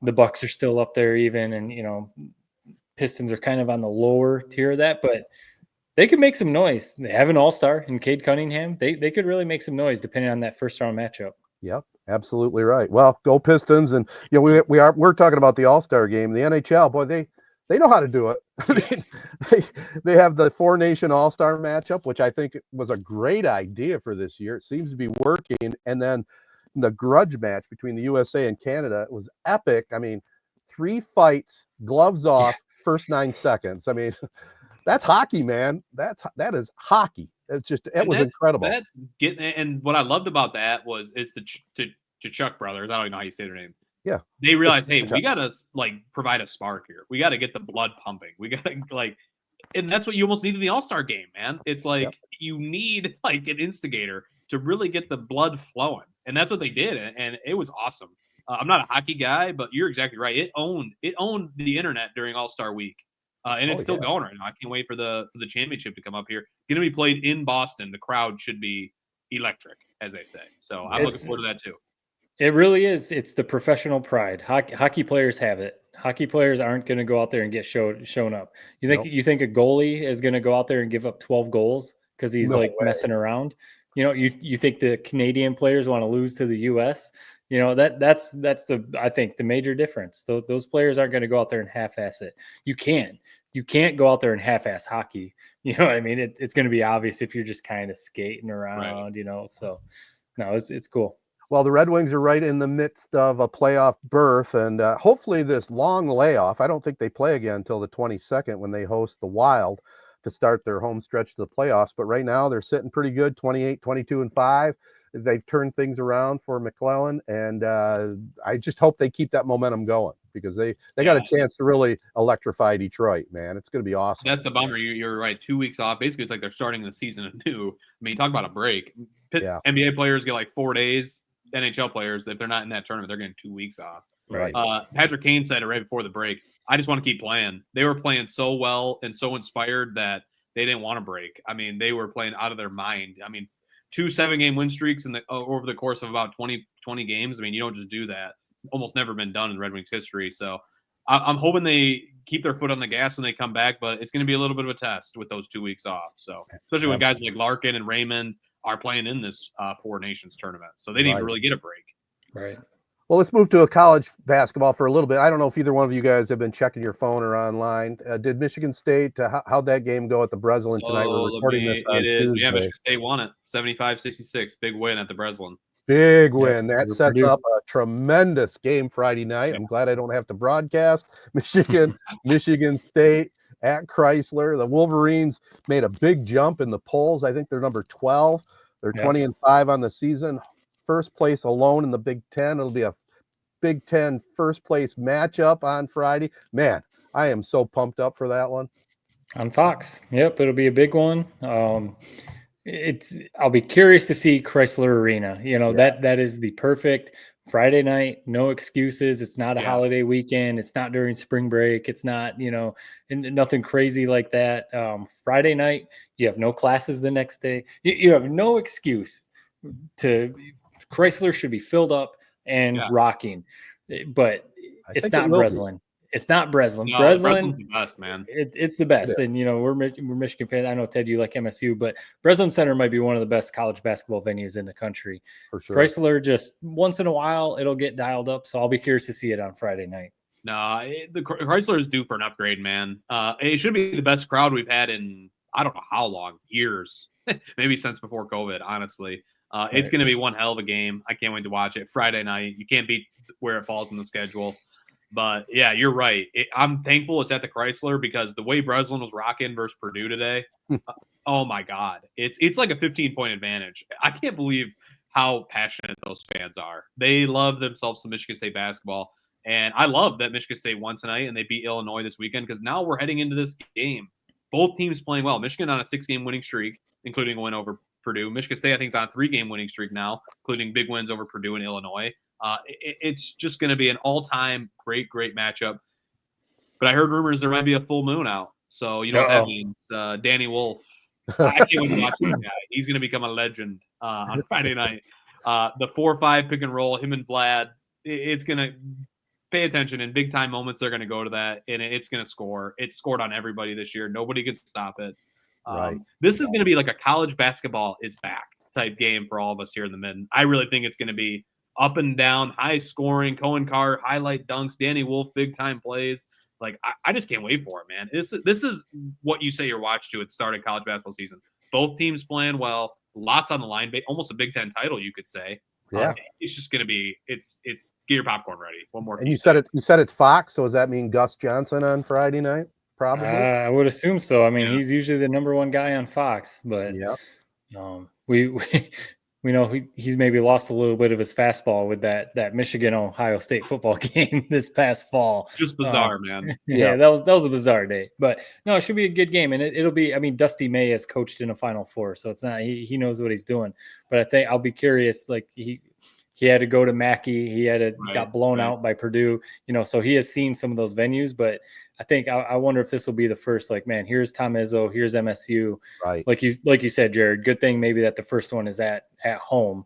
the Bucks are still up there even, and, you know, Pistons are kind of on the lower tier of that, but they could make some noise. They have an all-star in Cade Cunningham. They could really make some noise depending on that first round matchup. Yep, absolutely right. Well, go Pistons, and you know we're talking about the all-star game. The NHL, boy, they know how to do it. they have the Four Nation All-Star matchup, which I think was a great idea for this year. It seems to be working, and then the grudge match between the USA and Canada was epic. I mean, 3 fights, gloves off. First 9 seconds. I mean, that's hockey, man. That is hockey. It was incredible. And what I loved about that was it's the Chuck brothers. I don't even know how you say their name. Yeah. They realized, hey, we gotta like provide a spark here. We gotta get the blood pumping. We gotta and that's what you almost need in the All-Star game, man. It's like you need like an instigator to really get the blood flowing. And that's what they did. And it was awesome. I'm not a hockey guy, but you're exactly right. It owned the internet during All-Star Week, and it's still going right now. I can't wait for the championship to come up here. Going to be played in Boston. The crowd should be electric, as they say. So I'm looking forward to that too. It really is. It's the professional pride. Hockey players have it. Hockey players aren't going to go out there and get shown up. You think a goalie is going to go out there and give up 12 goals because he's messing around? You know, you think the Canadian players want to lose to the U.S.? You know, that's I think the major difference. Those players aren't going to go out there and half-ass it. You can't go out there and half-ass hockey. You know what I mean? It's going to be obvious if you're just kind of skating around, you know. So, no, it's cool. Well, the Red Wings are right in the midst of a playoff berth, and hopefully this long layoff, I don't think they play again until the 22nd when they host the Wild to start their home stretch to the playoffs. But right now they're sitting pretty good, 28, 22-5. They've turned things around for McClellan, and I just hope they keep that momentum going because they got a chance to really electrify Detroit, man. It's going to be awesome. That's a bummer. You're right. 2 weeks off. Basically, it's like they're starting the season anew. I mean, talk about a break. NBA players get like 4 days. NHL players, if they're not in that tournament, they're getting 2 weeks off. Right. Patrick Kane said it right before the break. I just want to keep playing. They were playing so well and so inspired that they didn't want to break. I mean, they were playing out of their mind. I mean, 2 7-game win streaks over the course of about 20 games. I mean, you don't just do that. It's almost never been done in Red Wings history. So I'm hoping they keep their foot on the gas when they come back, but it's going to be a little bit of a test with those 2 weeks off. So especially when guys like Larkin and Raymond are playing in this Four Nations tournament. So they didn't really get a break. Right. Well, let's move to a college basketball for a little bit. I don't know if either one of you guys have been checking your phone or online. Did Michigan State, how'd that game go at the Breslin tonight? We're recording this on Tuesday. Yeah, Michigan State won it, 75-66. Big win at the Breslin. Big win. Yeah, That sets up a tremendous game Friday night. I'm glad I don't have to broadcast. Michigan State at Chrysler. The Wolverines made a big jump in the polls. I think they're number 12. They're 20-5 on the season. First place alone in the Big Ten. It'll be a Big Ten first place matchup on Friday. Man, I am so pumped up for that one. On Fox. Yep, it'll be a big one. I'll be curious to see Chrysler Arena. That is the perfect Friday night, no excuses. It's not a holiday weekend. It's not during spring break. It's not, nothing crazy like that. Friday night, you have no classes the next day. You have no excuse Chrysler should be filled up and rocking, but it's not Breslin. It's not Breslin. No, Breslin's the best, man. It's the best. And, we're Michigan fans. I know, Ted, you like MSU, but Breslin Center might be one of the best college basketball venues in the country. For sure. Chrysler, just once in a while, it'll get dialed up. So I'll be curious to see it on Friday night. No, the Chrysler is due for an upgrade, man. It should be the best crowd we've had in, I don't know how long, years, maybe since before COVID, honestly. It's going to be one hell of a game. I can't wait to watch it. Friday night. You can't beat where it falls in the schedule. But, yeah, you're right. I'm thankful it's at the Chrysler because the way Breslin was rocking versus Purdue today, oh, my God. It's like a 15-point advantage. I can't believe how passionate those fans are. They love themselves some Michigan State basketball. And I love that Michigan State won tonight and they beat Illinois this weekend because now we're heading into this game. Both teams playing well. Michigan on a 6-game winning streak, including a win over Purdue. Michigan State, I think, is on a 3-game winning streak now, including big wins over Purdue and Illinois. It's just going to be an all-time great matchup. But I heard rumors there might be a full moon out. So you know what that means. Danny Wolf. I can't wait to watch this guy. He's going to become a legend on Friday night. The 4-5 pick and roll, him and Vlad, it's going to pay attention. In big-time moments, they're going to go to that, and it's going to score. It's scored on everybody this year. Nobody can stop it. This is going to be like a college basketball is back type game for all of us here in the Mid. I really think it's going to be up and down, high scoring, Cohen Carr, highlight dunks, Danny Wolf, big time plays. Like I just can't wait for it, man. This is what you say you're watched to at the start of college basketball season. Both teams playing well, lots on the line, almost a Big Ten title, you could say. Yeah, it's just going to be it's get your popcorn ready. One more. And you said it's Fox, so does that mean Gus Johnson on Friday night? Probably. I would assume so. I mean, he's usually the number one guy on Fox, but we know he's maybe lost a little bit of his fastball with that Michigan-Ohio State football game this past fall. Just bizarre, man. Yeah, that was a bizarre day. But no, it should be a good game, and it'll be. I mean, Dusty May has coached in a Final Four, so it's not he knows what he's doing. But I think I'll be curious. Like he had to go to Mackey. He got blown out by Purdue. So he has seen some of those venues, but I think I wonder if this will be the first, like, man, here's Tom Izzo, here's MSU. Right. Like you said, Jared, good thing maybe that the first one is at home.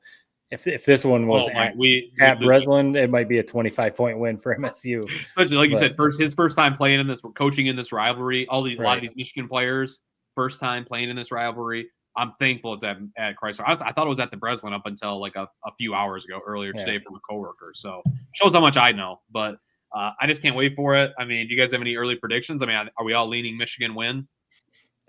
If this one was at Breslin, it might be a 25-point win for MSU. Especially like you said, his first time playing in this, coaching in this rivalry. A lot of these Michigan players, first time playing in this rivalry. I'm thankful it's at Chrysler. I thought it was at the Breslin up until like a few hours ago, earlier today from a coworker. So shows how much I know, but I just can't wait for it. I mean, do you guys have any early predictions? I mean, are we all leaning Michigan win?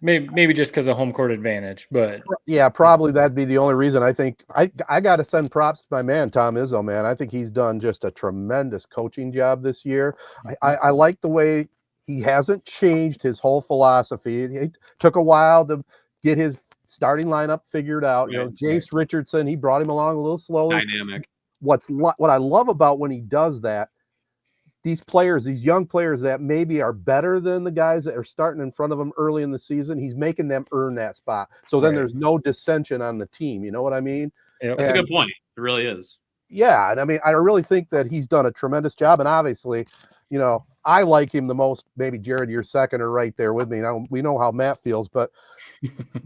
Maybe just because of home court advantage, but yeah, probably that'd be the only reason. I think I got to send props to my man Tom Izzo, man. I think he's done just a tremendous coaching job this year. I like the way he hasn't changed his whole philosophy. It took a while to get his starting lineup figured out. Jace Richardson, he brought him along a little slowly. Dynamic. What I love about when he does that, these young players that maybe are better than the guys that are starting in front of him early in the season, he's making them earn that spot. So then there's no dissension on the team. You know what I mean? Yep. That's a good point. It really is. Yeah. And I mean, I really think that he's done a tremendous job. And obviously, I like him the most. Maybe Jared, you're second or right there with me. Now we know how Matt feels, but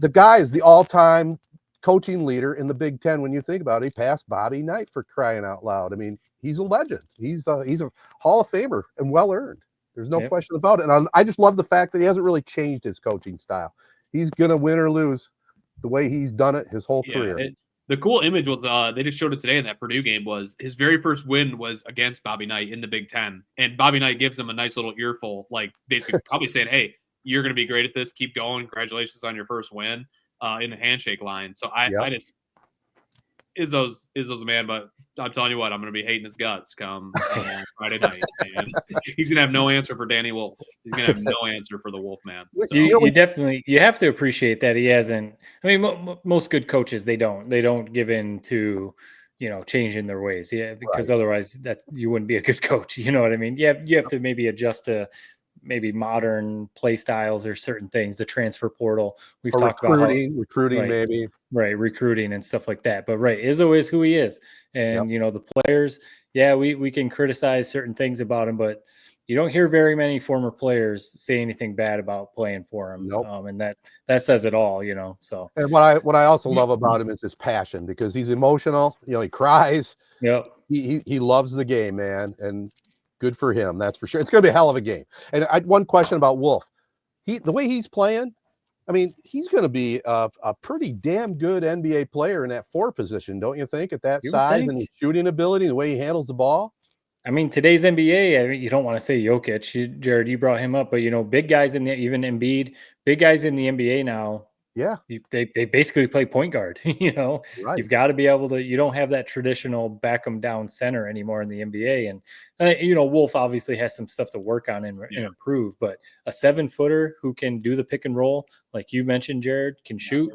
the guy is the all-time coaching leader in the Big Ten. When you think about it, he passed Bobby Knight, for crying out loud. I mean, he's a legend. He's a Hall of Famer and well earned. There's no question about it. And I just love the fact that he hasn't really changed his coaching style. He's gonna win or lose the way he's done it his whole career. The cool image was they just showed it today in that Purdue game was his very first win was against Bobby Knight in the Big Ten. And Bobby Knight gives him a nice little earful, like basically probably saying, hey, you're going to be great at this. Keep going. Congratulations on your first win in the handshake line. So I just Izzo's a man, but I'm telling you what, I'm going to be hating his guts come Friday night. Man. He's going to have no answer for Danny Wolf. He's going to have no answer for the Wolf man. So. You definitely have to appreciate that he hasn't. I mean, most good coaches they don't give in to changing their ways. Yeah, because otherwise that you wouldn't be a good coach. You know what I mean? Yeah, you have to maybe adjust to maybe modern play styles or certain things, the transfer portal. We've talked about recruiting, maybe. Right, recruiting and stuff like that. But Izzo is who he is. And the players, we can criticize certain things about him, but you don't hear very many former players say anything bad about playing for him. Nope. And that says it all, So and what I also love about him is his passion, because he's emotional, he cries. Yep. He loves the game, man, and good for him. That's for sure. It's going to be a hell of a game. And one question about Wolf. The way he's playing, I mean, he's going to be a pretty damn good NBA player in that 4 position, don't you think, at that size and his shooting ability, the way he handles the ball? I mean, today's NBA, you don't want to say Jokic. Jared, you brought him up, but, big guys even Embiid, big guys in the NBA now. Yeah. They basically play point guard, Right. You've got to be able to, you don't have that traditional back 'em down center anymore in the NBA. And, Wolf obviously has some stuff to work on and improve, but a 7-footer who can do the pick and roll, like you mentioned, Jared, can shoot.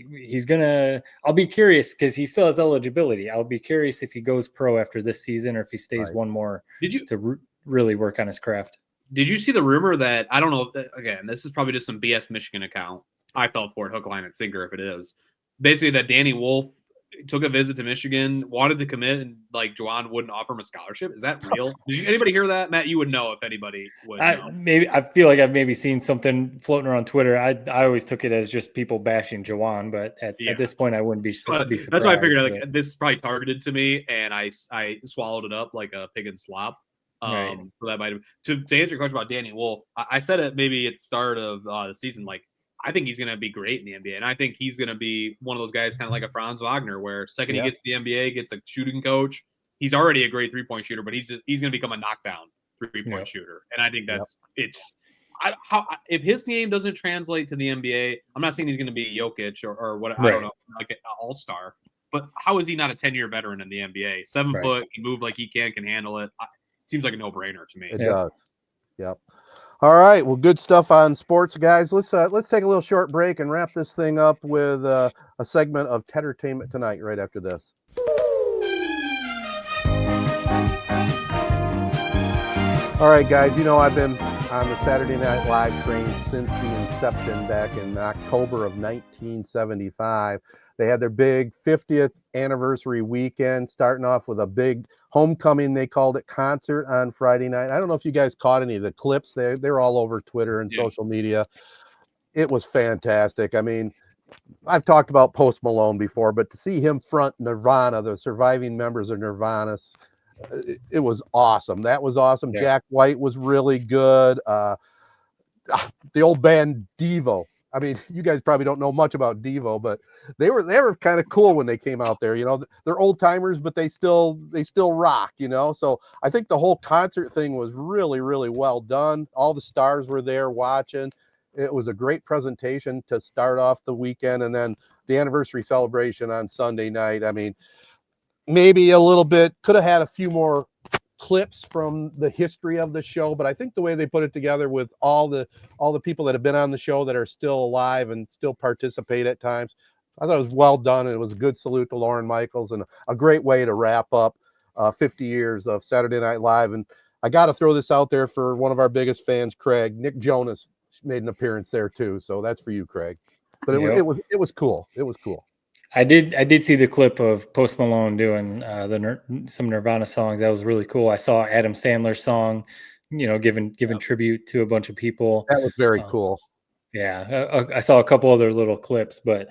He's gonna. I'll be curious because he still has eligibility. I'll be curious if he goes pro after this season or if he stays one more. To really work on his craft? Did you see the rumor that I don't know? Again, this is probably just some BS Michigan account. I fell for it, hook, line, and sinker. If it is basically that Danny Wolf took a visit to Michigan, wanted to commit, and Juwan wouldn't offer him a scholarship. Is that real? Did anybody hear that, Matt? You would know if anybody would. I feel like I've maybe seen something floating around Twitter. I always took it as just people bashing Juwan, but at this point, I wouldn't be surprised. That's why I figured this is probably targeted to me, and I swallowed it up like a pig in slop. So that might have to answer your question about Danny Wolf. I said it maybe at the start of the season, I think he's going to be great in the NBA, and I think he's going to be one of those guys, kind of like a Franz Wagner, where second he gets to the NBA, gets a shooting coach. He's already a great 3-point shooter, but he's going to become a knockdown 3-point shooter, and I think that's it's. If his game doesn't translate to the NBA, I'm not saying he's going to be Jokic or what I don't know, like an all-star, but how is he not a 10-year veteran in the NBA? 7 foot, can move like he can handle it. Seems like a no-brainer to me. It does. Yep. All right. Well, good stuff on sports, guys. Let's take a little short break and wrap this thing up with a segment of Tedertainment Tonight right after this. All right, guys. I've been on the Saturday Night Live train since the inception back in October of 1975. They had their big 50th anniversary weekend, starting off with a big homecoming, they called it, concert on Friday night. I don't know if you guys caught any of the clips. They're all over Twitter and social media. It was fantastic. I mean, I've talked about Post Malone before, but to see him front Nirvana, the surviving members of Nirvana, it was awesome. That was awesome. Yeah. Jack White was really good. The old band Devo. I mean, you guys probably don't know much about Devo, but they were kind of cool when they came out there. They're old timers, but they still rock. So I think the whole concert thing was really, really well done. All the stars were there watching. It was a great presentation to start off the weekend, and then the anniversary celebration on Sunday night. I mean, maybe a little bit could have had a few more clips from the history of the show, but I think the way they put it together with all the people that have been on the show that are still alive and still participate at times, I thought it was well done, and it was a good salute to Lorne Michaels and a great way to wrap up 50 years of Saturday Night Live. And I got to throw this out there for one of our biggest fans, Craig. Nick Jonas made an appearance there too, so that's for you, Craig. But it was cool. It was cool. I did see the clip of Post Malone doing some Nirvana songs. That was really cool. I saw Adam Sandler's song, giving tribute to a bunch of people. That was very cool. Yeah, I saw a couple other little clips, but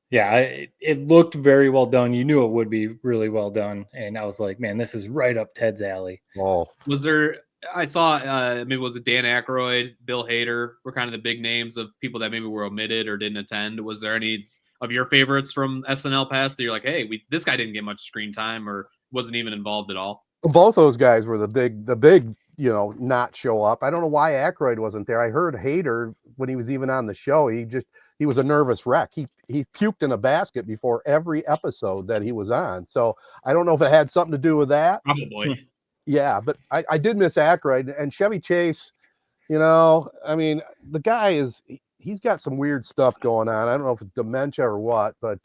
yeah, it looked very well done. You knew it would be really well done, and I was like, man, this is right up Ted's alley. Oh, was there? I saw maybe was it Dan Aykroyd, Bill Hader were kind of the big names of people that maybe were omitted or didn't attend. Was there any of your favorites from SNL past that you're like, hey, this guy didn't get much screen time or wasn't even involved at all? Both those guys were the big, not show up. I don't know why Aykroyd wasn't there. I heard Hader when he was even on the show. He was a nervous wreck. He puked in a basket before every episode that he was on. So I don't know if it had something to do with that. Probably. Yeah, but I did miss Aykroyd and Chevy Chase. I mean, the guy he's got some weird stuff going on. I don't know if it's dementia or what, but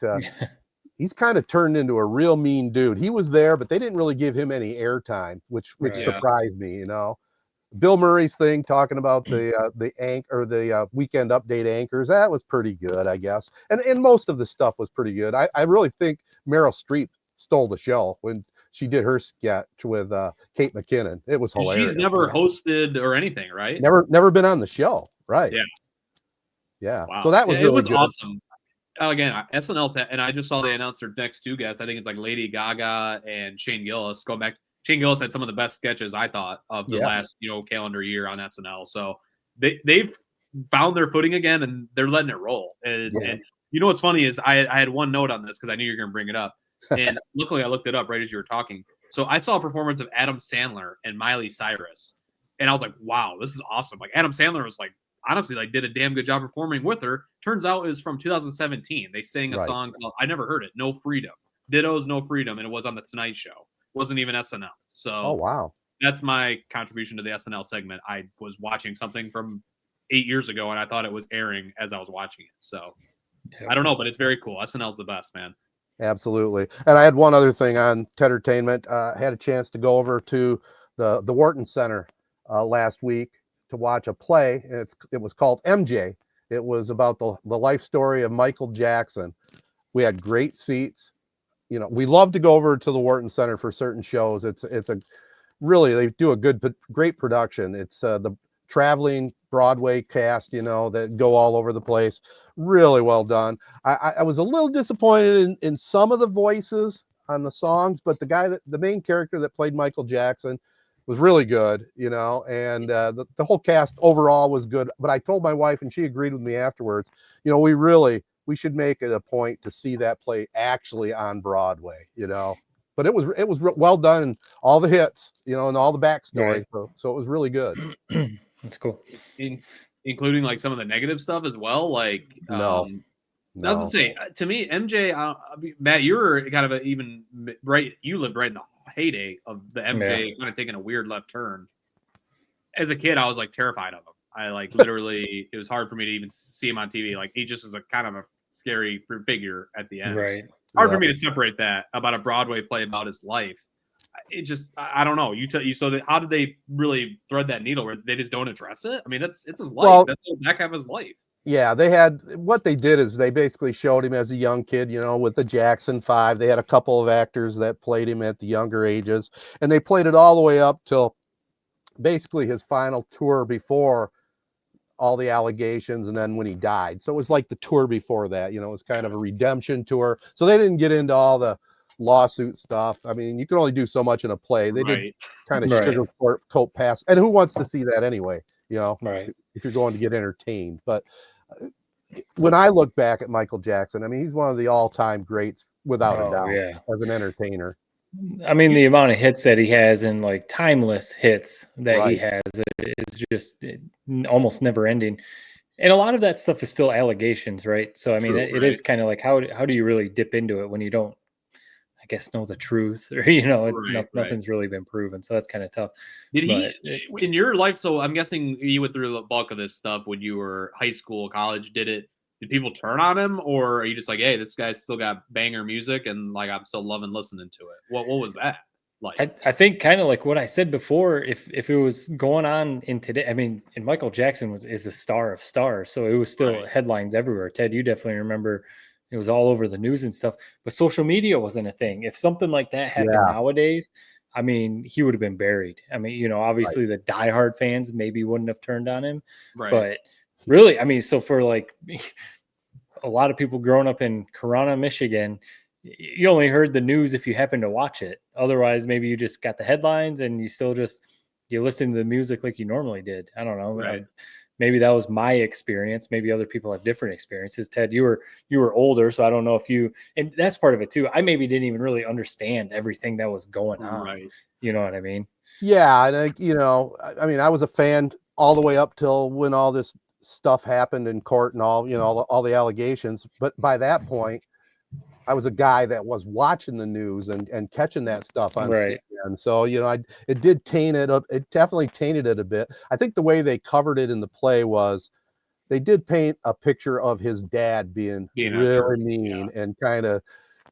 he's kind of turned into a real mean dude. He was there, but they didn't really give him any airtime, which surprised me. Bill Murray's thing talking about the Weekend Update anchors, that was pretty good, I guess. And most of the stuff was pretty good. I really think Meryl Streep stole the show when she did her sketch with Kate McKinnon. It was hilarious. She's never hosted or anything, right? Never been on the show, right? Yeah. Wow. So that was really good. Awesome. Again, SNL's, and I just saw they announced their next two guests. I think it's like Lady Gaga and Shane Gillis. Going back, Shane Gillis had some of the best sketches, I thought, of the last calendar year on SNL. So they've found their footing again, and they're letting it roll. And what's funny is I had one note on this because I knew you were going to bring it up. And luckily, I looked it up right as you were talking. So I saw a performance of Adam Sandler and Miley Cyrus, and I was like, "Wow, this is awesome!" Like Adam Sandler was like, honestly, like did a damn good job performing with her. Turns out it was from 2017. They sang a song called, I never heard it, No Freedom. Ditto's No Freedom, and it was on the Tonight Show. It wasn't even SNL. So, oh wow, that's my contribution to the SNL segment. I was watching something from 8 years ago, and I thought it was airing as I was watching it. So, I don't know, but it's very cool. SNL's the best, man. Absolutely. And I had one other thing on Tedertainment. Had a chance to go over to the Wharton Center last week to watch a play. It was called MJ. It was about the life story of Michael Jackson. We had great seats. We love to go over to the Wharton Center for certain shows. It's a really, they do a great production. It's the traveling Broadway cast, that go all over the place. Really well done. I was a little disappointed in some of the voices on the songs, but the main character that played Michael Jackson was really good, and the whole cast overall was good. But I told my wife, and she agreed with me afterwards, we should make it a point to see that play actually on Broadway, but it was well done, and all the hits, and all the backstory. Right. So it was really good. That's cool. Including like some of the negative stuff as well. Like, no. That's to say, to me, MJ, Matt, you were kind of you lived right in the heyday of the MJ kind of taking a weird left turn. As a kid, I was like terrified of him. I like literally, it was hard for me to even see him on TV. Like he just is a kind of a scary figure at the end. Right. Hard for me to separate that about a Broadway play about his life. It just, I don't know. How did they really thread that needle where they just don't address it? I mean, it's his life. Well, that's the back half of his life. Yeah, what they did is they basically showed him as a young kid, with the Jackson 5. They had a couple of actors that played him at the younger ages, and they played it all the way up till basically his final tour before all the allegations, and then when he died. So it was like the tour before that, it was kind of a redemption tour. So they didn't get into all the lawsuit stuff. I mean, you can only do so much in a play. They did kind of sugarcoat past, and who wants to see that anyway? If you're going to get entertained. But when I look back at Michael Jackson, I mean, he's one of the all-time greats without a doubt as an entertainer. I mean, the amount of hits that he has and like timeless hits that he has is just almost never ending. And a lot of that stuff is still allegations, right? So, I mean, it is kind of like, how do you really dip into it when you don't, I guess, know the truth, or, nothing's really been proven. So that's kind of tough. Did he, in your life, so I'm guessing you went through the bulk of this stuff when you were high school, college, did people turn on him, or are you just like, hey, this guy's still got banger music and like I'm still loving listening to it? What was that like? I think kind of like what I said before, if it was going on in today, I mean, and Michael Jackson is the star of stars, so it was still headlines everywhere. Ted, you definitely remember it was all over the news and stuff, but social media wasn't a thing. If something like that happened nowadays, I mean, he would have been buried. I mean, obviously the diehard fans maybe wouldn't have turned on him, but really, I mean, so for like a lot of people growing up in Corona, Michigan, you only heard the news if you happened to watch it. Otherwise, maybe you just got the headlines and you still just you listen to the music like you normally did. I don't know. Right. Maybe that was my experience. Maybe other people have different experiences. Ted, you were older, so I don't know if you, and that's part of it too. I maybe didn't even really understand everything that was going on. Right. You know what I mean? Yeah, I think, I mean, I was a fan all the way up till when all this stuff happened in court and all, all the allegations. But by that point, I was a guy that was watching the news and catching that stuff on Right. CNN. So, it did taint it up. It definitely tainted it a bit. I think the way they covered it in the play was they did paint a picture of his dad being really mean and kind of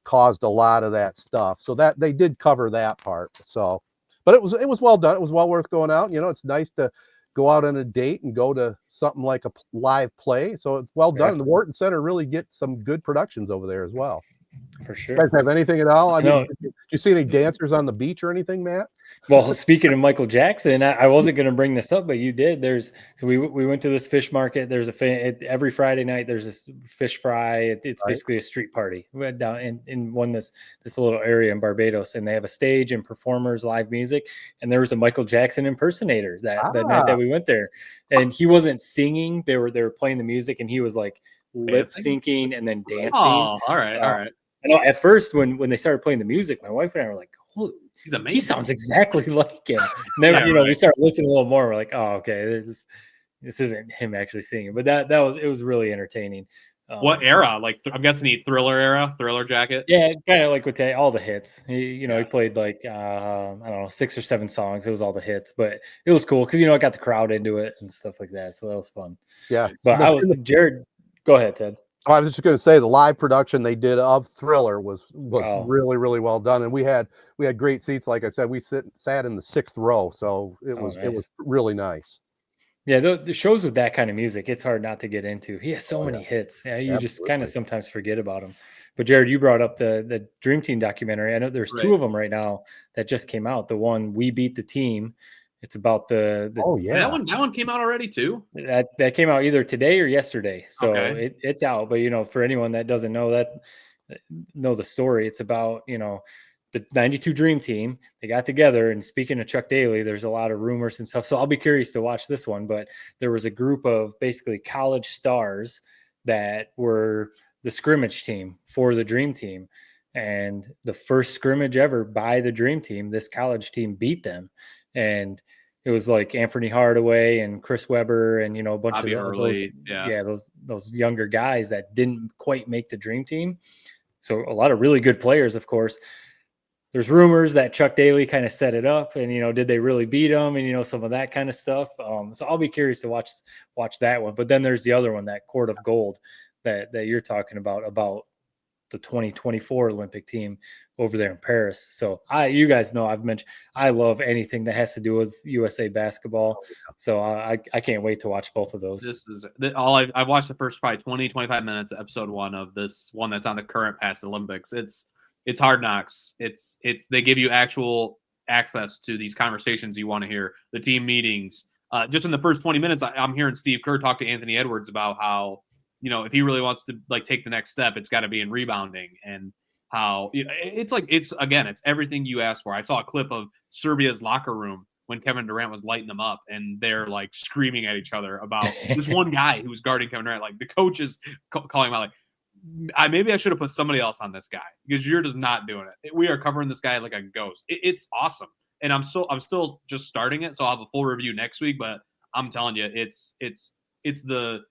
caused a lot of that stuff. So that they did cover that part. So, but it was well done. It was well worth going out. It's nice to go out on a date and go to something like a live play. So it's well done. The Wharton Center really gets some good productions over there as well. For sure. You guys have anything at all? I mean, did you see any dancers on the beach or anything, Matt? Well, speaking of Michael Jackson, I wasn't going to bring this up, but you did. So we went to this fish market. There's every Friday night. There's this fish fry. It's basically a street party. We went down in this little area in Barbados, and they have a stage and performers, live music. And there was a Michael Jackson impersonator that night that we went there, and he wasn't singing. They were playing the music, and he was like lip syncing and then dancing. Oh, all right. I know at first when they started playing the music, my wife and I were like, "Holy, he's amazing! He sounds exactly like him." And then we started listening a little more. We're like, "Oh, okay, this isn't him actually singing." But it was really entertaining. What era? Like I'm guessing he Thriller jacket. Yeah, kind of like with all the hits. He played like I don't know 6 or 7 songs. It was all the hits, but it was cool because it got the crowd into it and stuff like that. So that was fun. Yeah, but Jared. Go ahead, Ted. I was just going to say the live production they did of Thriller was really, really well done, and we had great seats. Like I said, we sat in the 6th row, so it was really nice. Yeah, the shows with that kind of music, it's hard not to get into. He has so many hits. Yeah, you just kind of sometimes forget about him. But Jared, you brought up the Dream Team documentary. I know there's 2 of them right now that just came out. The one We Beat the Team. It's about the that one came out already too. That came out either today or yesterday, so it's out. But for anyone that doesn't know the story, it's about the 92 Dream Team. They got together, and speaking of Chuck Daly, there's a lot of rumors and stuff. So I'll be curious to watch this one. But there was a group of basically college stars that were the scrimmage team for the Dream Team, and the first scrimmage ever by the Dream Team, this college team beat them. And it was like Anthony Hardaway and Chris Webber and a bunch of those younger guys that didn't quite make the Dream Team. So a lot of really good players, of course. There's rumors that Chuck Daly kind of set it up, and did they really beat them, and some of that kind of stuff. So I'll be curious to watch that one. But then there's the other one, that Court of Gold that you're talking about the 2024 Olympic team over there in Paris. So you guys know I've mentioned I love anything that has to do with USA basketball. So I can't wait to watch both of those. This is all I've watched the first probably 20-25 minutes of episode 1 of this one that's on the current past Olympics. It's Hard Knocks. It's they give you actual access to these conversations you want to hear, the team meetings. Just in the first 20 minutes, I'm hearing Steve Kerr talk to Anthony Edwards about how if he really wants to take the next step, it's got to be in rebounding, and how it's everything you asked for. I saw a clip of Serbia's locker room when Kevin Durant was lighting them up, and they're like screaming at each other about this one guy who was guarding Kevin Durant. Like the coach is calling him out, like, maybe I should have put somebody else on this guy because you're just not doing it. We are covering this guy like a ghost. It's awesome, and I'm still just starting it, so I'll have a full review next week. But I'm telling you, it's the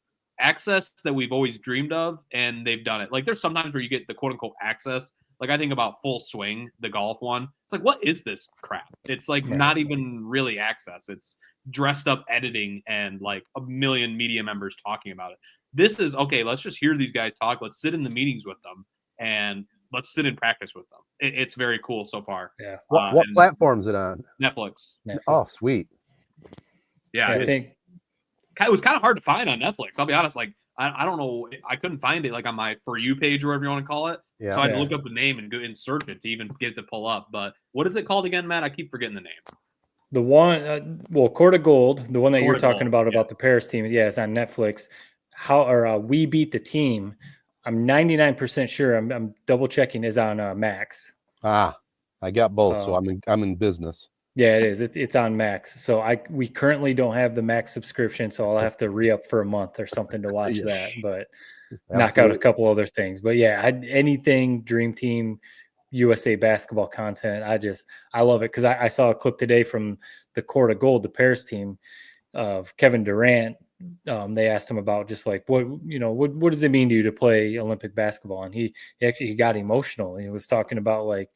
access that we've always dreamed of, and they've done it. Like there's sometimes where you get the quote unquote access. Like I think about Full Swing, the golf one. It's like, what is this crap? It's like not even really access. It's dressed up editing and like a million media members talking about it. This is okay. Let's just hear these guys talk. Let's sit in the meetings with them, and let's sit in practice with them. It's very cool so far. Yeah. What platform is it on? Netflix. Oh, sweet. Yeah, I think it was kind of hard to find on Netflix. I'll be honest. Like, I don't know. I couldn't find it like on my For You page or whatever you want to call it. Yeah. So I had to look up the name and go and search it to even get it to pull up. But what is it called again, Matt? I keep forgetting the name. The one, Court of Gold, the one that you're talking about the Paris team. Yeah, it's on Netflix. We Beat the Team. I'm 99% sure. I'm double checking. Is on Max. I got both, so I'm in business. Yeah, it is. It's on Max. So we currently don't have the Max subscription, so I'll have to re-up for a month or something to watch that. But knock out a couple other things. But yeah, anything Dream Team USA basketball content, I love it because I saw a clip today from the Court of Gold, the Paris team of Kevin Durant. They asked him about just like what does it mean to you to play Olympic basketball, and he got emotional. He was talking about like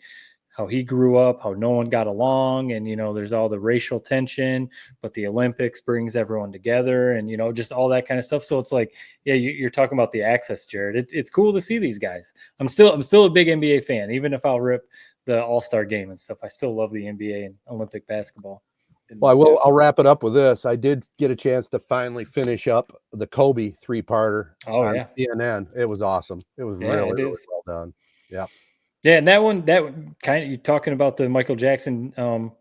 how he grew up, how no one got along, and there's all the racial tension, but the Olympics brings everyone together, and just all that kind of stuff. So it's like, yeah, you're talking about the access, Jared. It's cool to see these guys. I'm still a big NBA fan, even if I'll rip the All-Star game and stuff. I still love the NBA and Olympic basketball. Well, I'll wrap it up with this. I did get a chance to finally finish up the Kobe 3-parter on CNN. It was awesome. It was really well done. Yeah. Yeah, and that kind of, you're talking about the Michael Jackson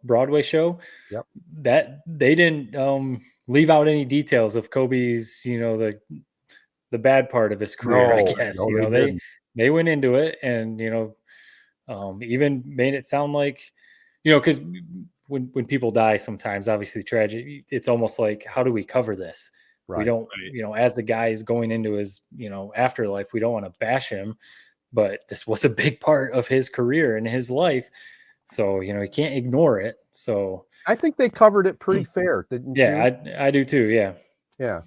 Broadway show. Yep. That they didn't leave out any details of Kobe's, the bad part of his career. I guess they went into it and even made it sound like, because when people die, sometimes obviously tragic. It's almost like, how do we cover this? Right. We don't, as the guy is going into his, afterlife, we don't want to bash him. But this was a big part of his career and his life. So, you can't ignore it. So I think they covered it pretty fair, didn't you? Yeah, I do too. Yeah. Yeah.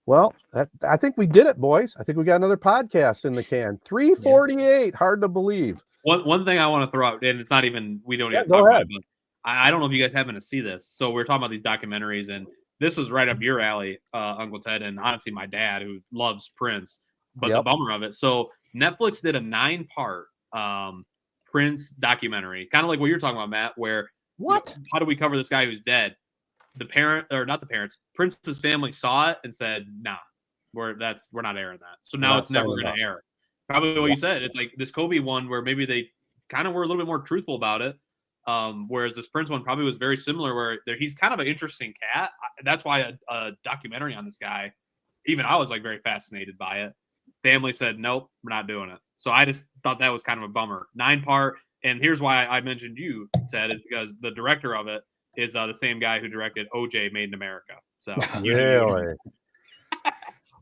Well, I think we did it, boys. I think we got another podcast in the can. 348. Yeah. Hard to believe. One thing I want to throw out, and it's not even, we don't even talk about it, but I don't know if you guys happen to see this. So we're talking about these documentaries, and this was right up your alley, Uncle Ted, and honestly, my dad, who loves Prince. But the bummer of it. So Netflix did a 9-part Prince documentary, kind of like what you're talking about, Matt, where how do we cover this guy who's dead? Prince's family saw it and said, nah, we're not airing that. So now it's never going to air. Probably what you said. It's like this Kobe one where maybe they kind of were a little bit more truthful about it. Whereas this Prince one probably was very similar, where he's kind of an interesting cat. That's why a documentary on this guy, even I was like very fascinated by it. Family said, nope, we're not doing it. So I just thought that was kind of a bummer. 9-part. And here's why I mentioned you, Ted, is because the director of it is the same guy who directed OJ Made in America. So really?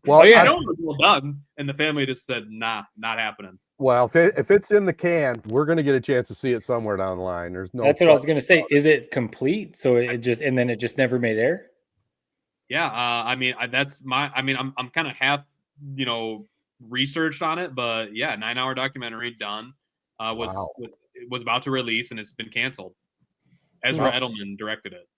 Well, I know it was well done. And the family just said, nah, not happening. Well, if it's in the can, we're going to get a chance to see it somewhere down the line. There's no. That's what I was going to say. Is it complete? So it just never made air? Yeah. I'm kind of half, researched on it, but yeah, 9-hour documentary done. Was about to release and it's been canceled. Ezra Edelman directed it.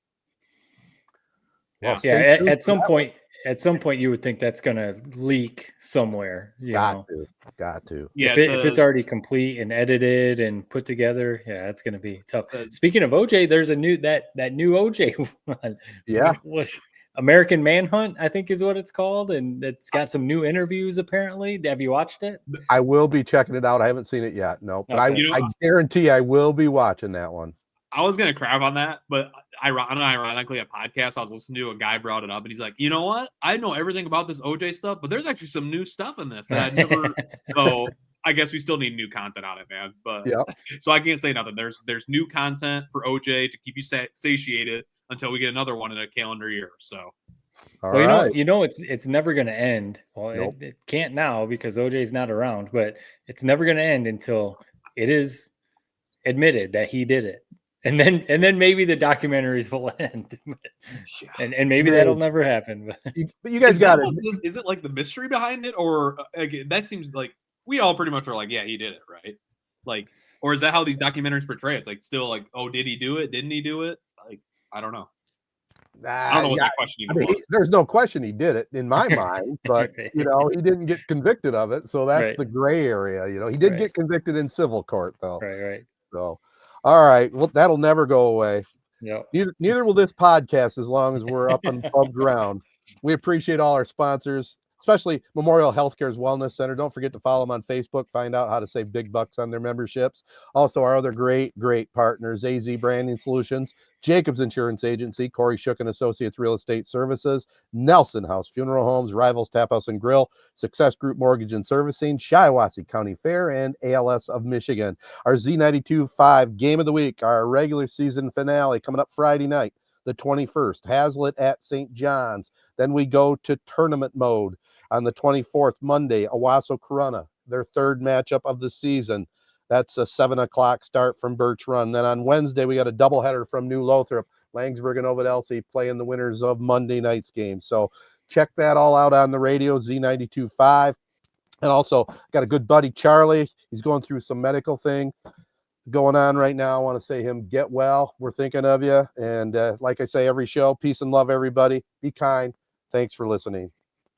Well, at some point you would think that's going to leak somewhere. Got to. Yeah, if it's already complete and edited and put together, yeah, it's going to be tough. Speaking of OJ, there's a new that new OJ one. Yeah. American Manhunt, I think is what it's called, and it's got some new interviews apparently. Have you watched it? I will be checking it out. I haven't seen it yet. No, but I guarantee I will be watching that one. I was gonna crap on that, but ironically, a podcast I was listening to, a guy brought it up, and he's like, "You know what? I know everything about this OJ stuff, but there's actually some new stuff in this that I never." So I guess we still need new content on it, man. But so I can't say nothing. There's new content for OJ to keep you satiated until we get another one in a calendar year. So, it's never going to end. Well, it can't now because OJ's not around, but it's never going to end until it is admitted that he did it. And then maybe the documentaries will end, and maybe that'll never happen. But you guys got it. Is it like the mystery behind it, or that seems like we all pretty much are like, yeah, he did it, right? Like, or is that how these documentaries portray it? It's like still like, oh, did he do it? Didn't he do it? Like, I don't know. I don't know what that question even was. There's no question he did it in my mind, but he didn't get convicted of it, so that's the gray area. He did get convicted in civil court, though. Right. So, all right, well, that'll never go away. Yeah. Neither will this podcast as long as we're up on above ground. We appreciate all our sponsors. especially Memorial Healthcare's Wellness Center. Don't forget to follow them on Facebook. Find out how to save big bucks on their memberships. Also, our other great partners, AZee Branding Solutions, Jacobs Insurance Agency, Kori Shook and Associates Real Estate Services, Nelson House Funeral Homes, Rivals Taphouse and Grille, Success Group Mortgage and Servicing, Shiawassee County Fair, and ALS of Michigan. Our Z92.5 Game of the Week, our regular season finale coming up Friday night, the 21st, Hazlitt at St. John's. Then we go to tournament mode on the 24th, Monday, Owasso Corunna, their third matchup of the season. That's a 7 o'clock start from Birch Run. Then on Wednesday, we got a doubleheader from New Lothrop, Langsburg and Ovid-Elsie playing the winners of Monday night's game. So check that all out on the radio, Z92.5. And also got a good buddy, Charlie. He's going through some medical thing going on right now. I want to say him, get well. We're thinking of you. And like I say, every show, peace and love, everybody. Be kind. Thanks for listening.